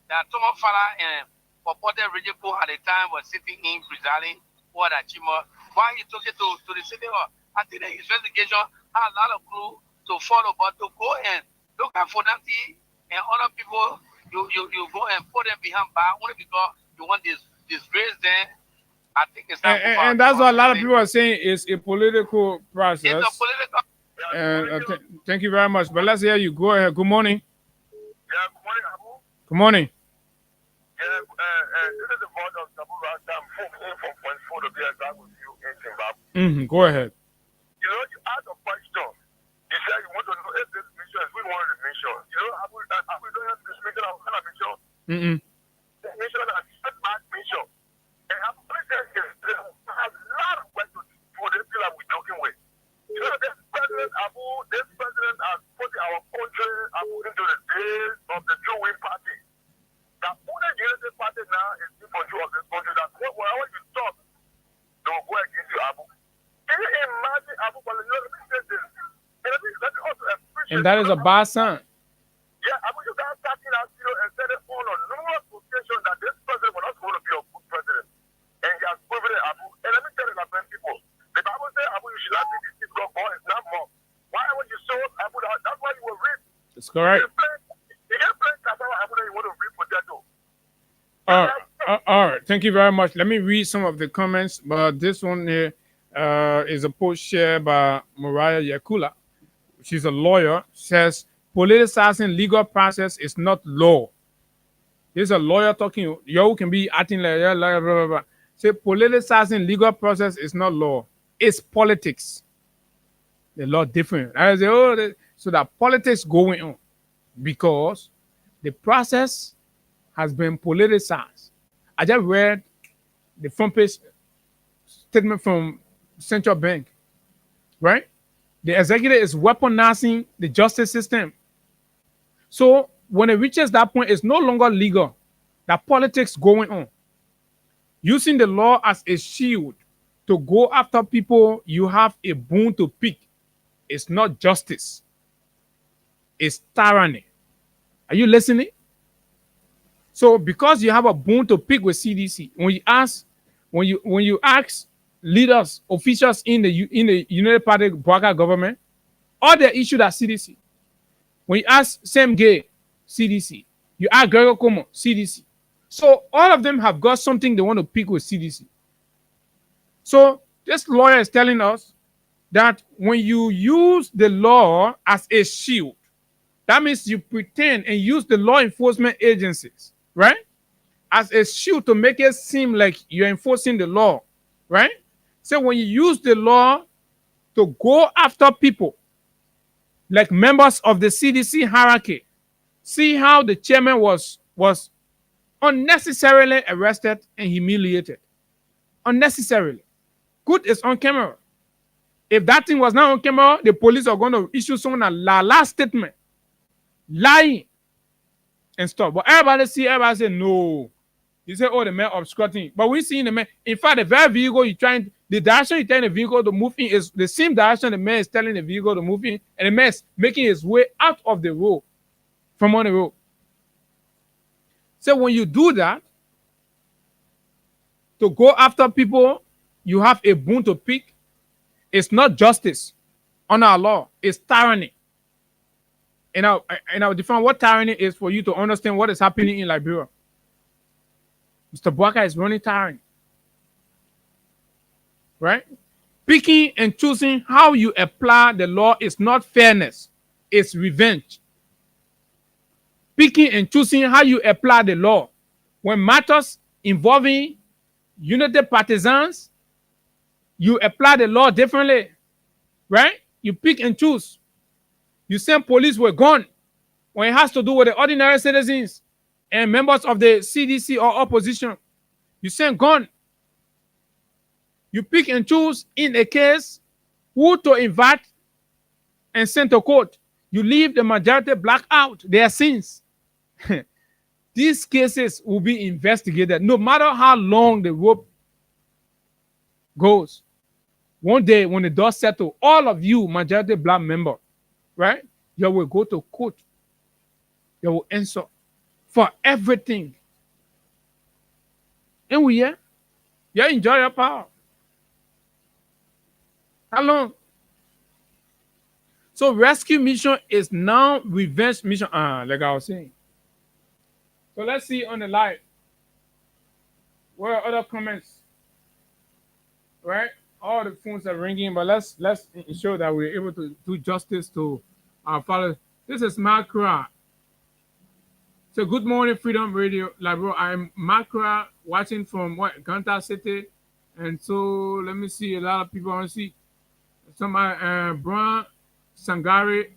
Speaker 10: that Thomas Farah and purported Rejeko at the time was sitting in presiding over that chamber? Why he took it to the City Hall? I think the investigation had a lot of clue to follow, but to go and look at Fonati and other people, you go and put them behind bar only because you want this disgrace them. I think it's
Speaker 5: and that's what a lot of people are saying is a political process.
Speaker 10: It's a political.
Speaker 5: Thank you very much. But let's hear you. Go ahead. Good morning.
Speaker 8: Yeah, good morning, Abu.
Speaker 5: Good morning.
Speaker 8: Yeah, this is the voice of Sabu Rasta. I'm from Point 4 to be exact with you in Zimbabwe.
Speaker 5: Go ahead.
Speaker 8: You know, you asked a question. You said you want to know if this mission is we want the mission. You know, Abu don't have this mission. What kind of mission? The mission is a setback mission. And Abu said there has a lot of work to do for the people that we're talking with. You know, this president has put our country into the days of the Jewish party. The only unity party now is in control of this country. That's wherever you talk, they will go against you, Abu. Can you imagine, Abu? Let me say this. Let me also appreciate.
Speaker 5: And that is a bad sign.
Speaker 8: Yeah, Abu, you guys starting out, and said it on numerous occasions that this president was not going to be a good president. And he has proven it, Abu. And let me tell you, Liberian people, the Bible says, Abu, you should not be deceived, God, God is not more. Why would you show Abu? That's why you were reap.
Speaker 5: That's correct.
Speaker 8: You can't play Cassava, Abu, that you want to reap potato.
Speaker 5: All right. Thank you very much. Let me read some of the comments. But this one here is a post shared by Mariah Yakula. She's a lawyer. Says, politicizing legal process is not law. There's a lawyer talking. You can be acting like blah, blah, blah, blah. Say politicizing legal process is not law. It's politics. The law different. I say, so that politics going on because the process has been politicized. I just read the front page statement from Central Bank, right? The executive is weaponizing the justice system. So when it reaches that point, it's no longer legal. That politics going on. Using the law as a shield to go after people you have a bone to pick. It's not justice. It's tyranny. Are you listening? So because you have a bone to pick with CDC, when you ask leaders, officials in the United Party Bouaka government, all they issued at CDC. When you ask Sam Gay, CDC. You ask Gregor Como, CDC. So all of them have got something they want to pick with CDC. So this lawyer is telling us that when you use the law as a shield, that means you pretend and use the law enforcement agencies, right, as a shield to make it seem like you're enforcing the law, right? So when you use the law to go after people like members of the CDC hierarchy, see how the chairman was unnecessarily arrested and humiliated. Unnecessarily. Good is on camera. If that thing was not on camera, the police are going to issue someone a last statement. Lying and stuff. But everybody say no. You say, oh, the man obstructing. But we see the man. In fact, the very vehicle the direction you're telling the vehicle to move in is the same direction the man is telling the vehicle to move in, and the man is making his way out of the road, from on the road. So when you do that, to go after people, you have a bone to pick. It's not justice on our law. It's tyranny. And I'll define what tyranny is for you to understand what is happening in Liberia. Mr. Bouaka is running tyranny. Right? Picking and choosing how you apply the law is not fairness. It's revenge. Picking and choosing how you apply the law. When matters involving unity partisans, you apply the law differently. Right? You pick and choose. You send police with gun when it has to do with the ordinary citizens and members of the CDC or opposition. You send gun. You pick and choose in a case who to invite and send to court. You leave the majority black out their sins. These cases will be investigated no matter how long the rope goes. One day when the dust settles, all of you majority black members, right? You will go to court. You will answer for everything. And we you enjoy your power. How long? So rescue mission is now revenge mission. Like I was saying. So let's see on the live. What are other comments? Right? All the phones are ringing, but let's ensure that we're able to do justice to our followers. This is Makra. So good morning, Freedom Radio Liberia. I'm Makra, watching from Ganta City. And so let me see, a lot of people want to see. Somebody, Brian Sangari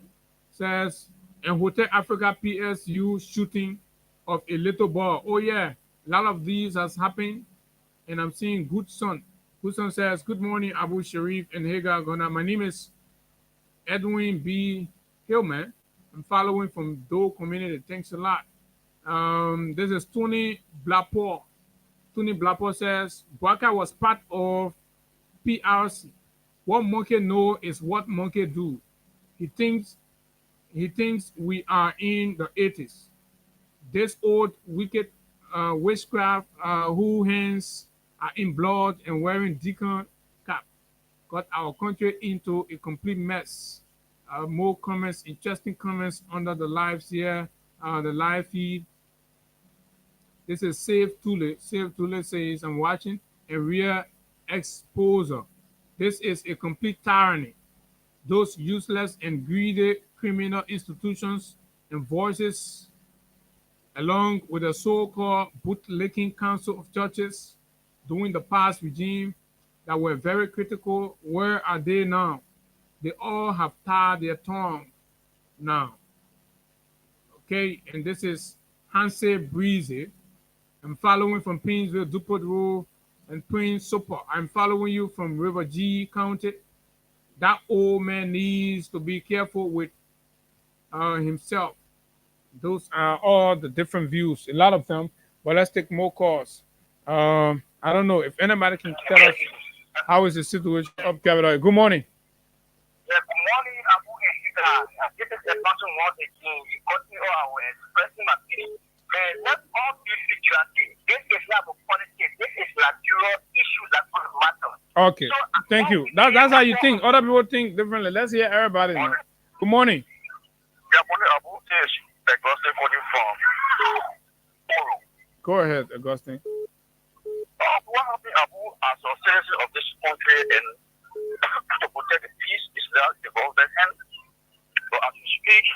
Speaker 5: says, in Hotel Africa PSU shooting of a little ball. Oh yeah, a lot of these has happened. And I'm seeing Good Son. Good Son says, good morning, Abu Sharif and Hagar Gona. My name is Edwin B. Hillman. I'm following from Doe Community. Thanks a lot. This is Tony Blapo. Tony Blapo says, Bouaka was part of PRC. What monkey know is what monkey do. He thinks we are in the 80s. This old wicked witchcraft who hands are in blood and wearing deacon cap got our country into a complete mess. More comments, interesting comments under the lives here, the live feed. This is Save Tule. Save Tule says, I'm watching a real exposer. This is a complete tyranny. Those useless and greedy criminal institutions and voices, along with the so-called bootlicking council of churches during the past regime that were very critical. Where are they now? They all have tied their tongue now. Okay, and this is Hanse Breezy. I'm following from Painesville, Dupont Road, and Prince Super. I'm following you from River G County. That old man needs to be careful with himself. Those are all the different views, a lot of them, but let's take more calls. I don't know if anybody can tell us how is the situation up Capitol. Good morning.
Speaker 8: Yeah, good morning, Abu Ishika. This is the person once again. You continue our expressing my feeling. Let's all be patriotic. This is not a politics. This is Nigeria issues that matter.
Speaker 5: Okay, so, thank you. That's how you think. Other people think differently. Let's hear everybody now. Good morning.
Speaker 8: Yeah, morning, Abu. This is Augustine calling from Oro.
Speaker 5: Go ahead, Augustine.
Speaker 8: What happened, Abu, as a citizen of this country and to protect the peace is that the government hand. So as we speak,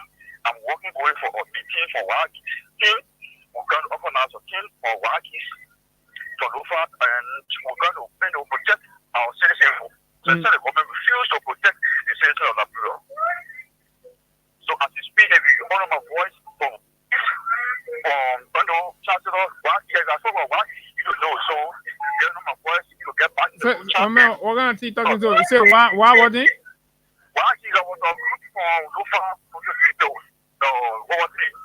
Speaker 8: I'm working going for a meeting for Wakis team. We're going to open house a team for Wakis to Lufa, and we're going to protect our citizens. So instead the government refuse to protect the citizens of Liberia. So as we speak, if you honor my voice from Chancellor Wakis, I saw Wakis, you don't know. So you honor my voice, you get back to the champion.
Speaker 5: We're going to keep talking to you. Say, why was it?
Speaker 8: Wakis, I was a group from Lufa, from the videos. So what was it?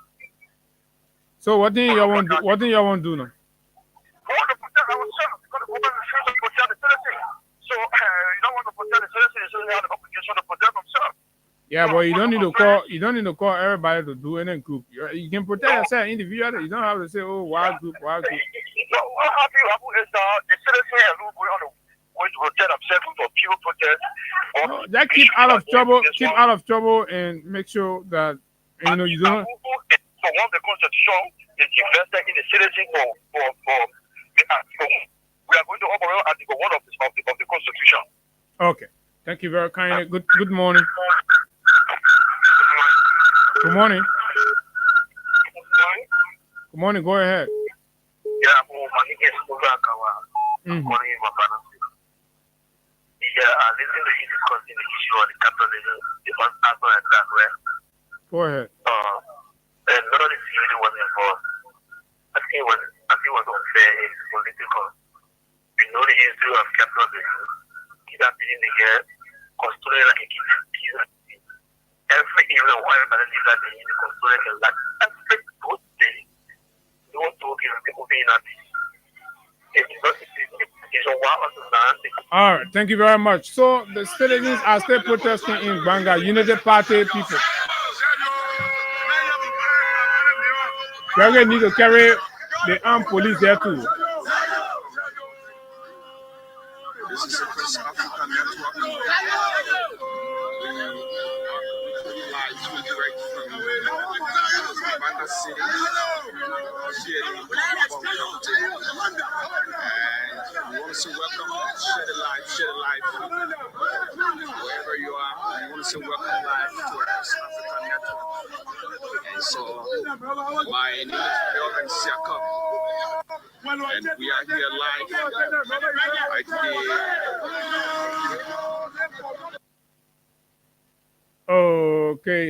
Speaker 5: So what thing y'all want? What thing y'all want to do now?
Speaker 8: We want to protect ourselves because the government refuses to protect the citizens. So you don't want to protect the citizens, so they have the obligation to protect themselves.
Speaker 5: Yeah, but you don't need to call. You don't need to call everybody to do any group. You can protect yourself individually. You don't have to say, "Oh, wild group, wild group."
Speaker 8: So what happened is the citizens who go on the way to protect themselves for people protest.
Speaker 5: That keep out of trouble. Keep out of trouble, and make sure that you know you don't.
Speaker 8: For one, the Constitution is invested in the citizen for we are going to operate Article 1 of the Constitution.
Speaker 5: Okay. Thank you very kindly. Good morning. Good morning. Good morning. Go ahead.
Speaker 8: Yeah, my name is Mugakawa. I'm calling you from Banasi. Yeah, I listen to you discussing the issue of the capitalism, the first answer and that way.
Speaker 5: Go ahead.
Speaker 8: And none of the civilian was involved. I think it was unfair, it's political. You know the history of capitalism. Kidnapping the year, constructing like a kidnapping. Every even while by the leader that they need to construct like every good day. You want to give people being happy. It's a while of the land.
Speaker 5: All right, thank you very much. So the citizens are still protesting in Banga, United Party people. We're going to need to carry the armed police there too.
Speaker 1: This is the Press Africa Network. Live direct from Banda City, here in Bong County. And we want to say welcome, share the live. Wherever you are, we want to say welcome live to Press Africa Network. And so, my name is Bjorn Siakam, and we are here live right
Speaker 5: here. Okay.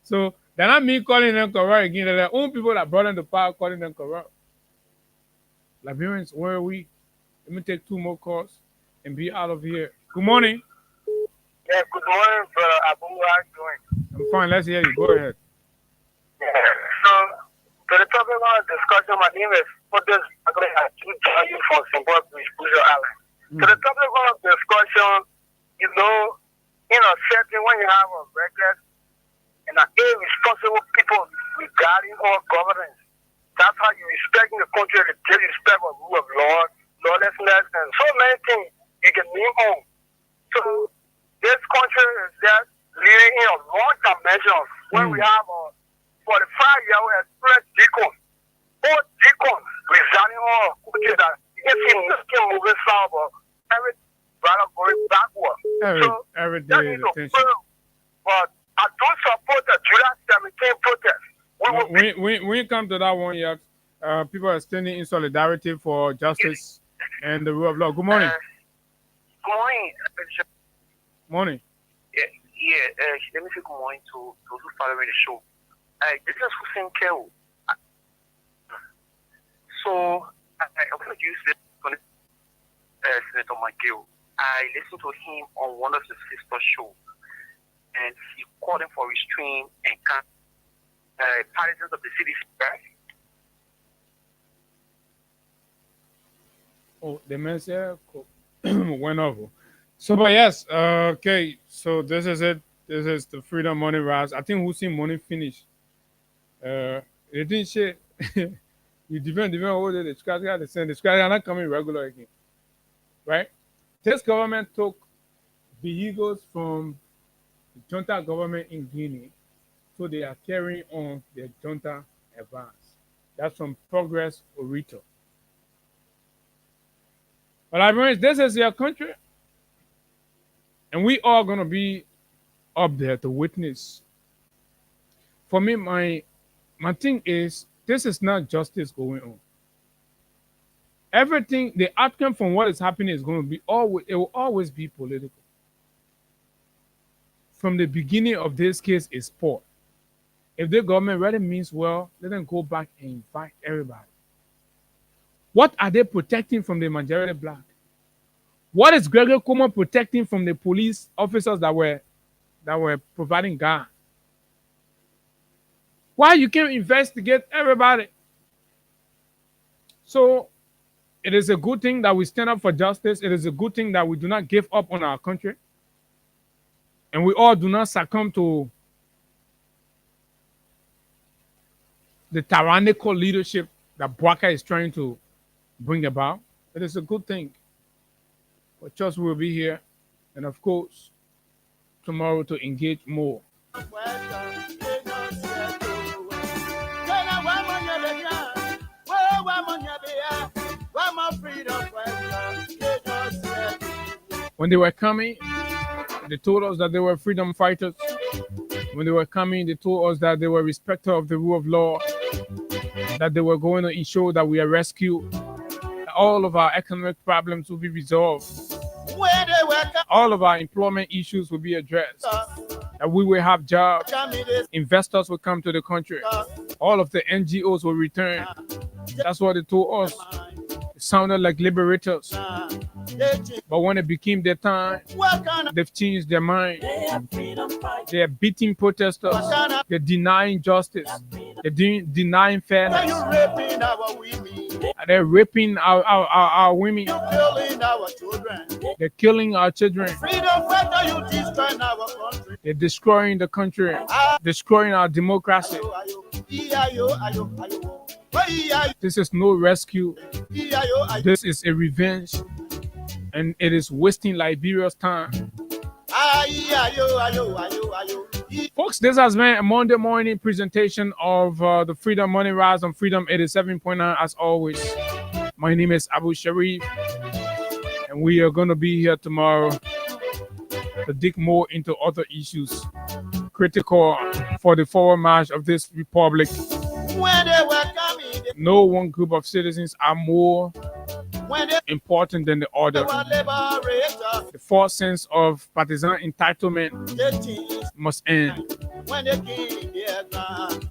Speaker 5: So, they're not me calling them corrupt again. They're their own people that brought them to power calling them corrupt. Liberians, where are we? Let me take 2 more calls and be out of here. Good morning.
Speaker 8: Yeah, good morning, brother Abu. How are you doing?
Speaker 5: I'm fine. Let's hear you. Go ahead.
Speaker 8: Yeah. So, to the topic of discussion, my name is Fotis Agre. I join you from Zimbabwe, Bujo Island. To the topic of discussion, you know, certain when you have a reckless and an irresponsible people regarding our governance, that's how you respect the country, the respect of rule of law, lawlessness, and so many things you can name on. So, this country is just living in a long dimension when we have a 45-year-old express deacon, or deacon resigning on country that you can see nothing moving south, but every
Speaker 7: rather going backward.
Speaker 5: Every
Speaker 7: That
Speaker 5: day
Speaker 7: is
Speaker 5: is
Speaker 7: a
Speaker 5: attention.
Speaker 7: fail. But I don't support the July 17 protest.
Speaker 5: When it comes to that one, yeah, people are standing in solidarity for justice and the rule of law. Good morning.
Speaker 7: Good morning.
Speaker 5: Morning.
Speaker 7: Let me say good morning to those who following the show. This is Hussein Kew. So, I'm going to use this Senator McGill. I listened to him on one of the sister shows, and he called him for restraint and partisans of the city.
Speaker 5: Oh, the man said went over. So, but yes, okay. So this is it. This is the Freedom Money Rise. I think Hussein Money finished. It didn't shit. You different order. The scratch got the same. The scratch are not coming regular again, right? This government took vehicles from the junta government in Guinea, so they are carrying on their junta advance. That's from Progress Orito. But I mean, this is your country, and we are gonna be up there to witness. For me, my thing is, this is not justice going on. Everything, the outcome from what is happening is going to be always, it will always be political. From the beginning of this case is poor. If the government really means well, let them go back and invite everybody. What are they protecting from the majority black? What is Gregory Cuomo protecting from the police officers that were providing guard? Why you can't investigate everybody? So it is a good thing that we stand up for justice. It is a good thing that we do not give up on our country. And we all do not succumb to the tyrannical leadership that Bwaka is trying to bring about. It is a good thing. But trust will be here. And of course, tomorrow to engage more. When they were coming, they told us that they were freedom fighters. When they were coming, they told us that they were respecters of the rule of law, that they were going to ensure that we are rescued, that all of our economic problems will be resolved, all of our employment issues will be addressed, that we will have jobs, investors will come to the country, all of the NGOs will return. That's what they told us. It sounded like liberators. But when it became their time, they've changed their mind. They are beating protesters. They're denying justice. They're denying fairness. They're raping our women. They're killing our children. They're destroying the country, destroying our democracy. This is no rescue. This is a revenge. And it is wasting Liberia's time. Folks, this has been a Monday morning presentation of the Freedom Money Rise on Freedom 87.9 as always. My name is Abu Sharif, and we are going to be here tomorrow to dig more into other issues critical for the forward march of this republic. No one group of citizens are more important than the other. The false sense of partisan entitlement must end.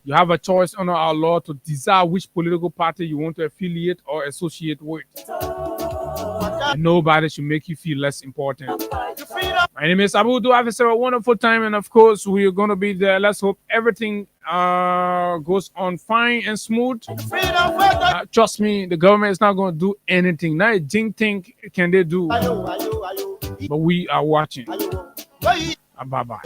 Speaker 5: You have a choice under our law to desire which political party you want to affiliate or associate with. And nobody should make you feel less important. My name is Abu. Do have a wonderful time, and of course we are going to be there. Let's hope everything goes on fine and smooth. Trust me, the government is not going to do anything. Now, think can they do? But we are watching. Bye bye.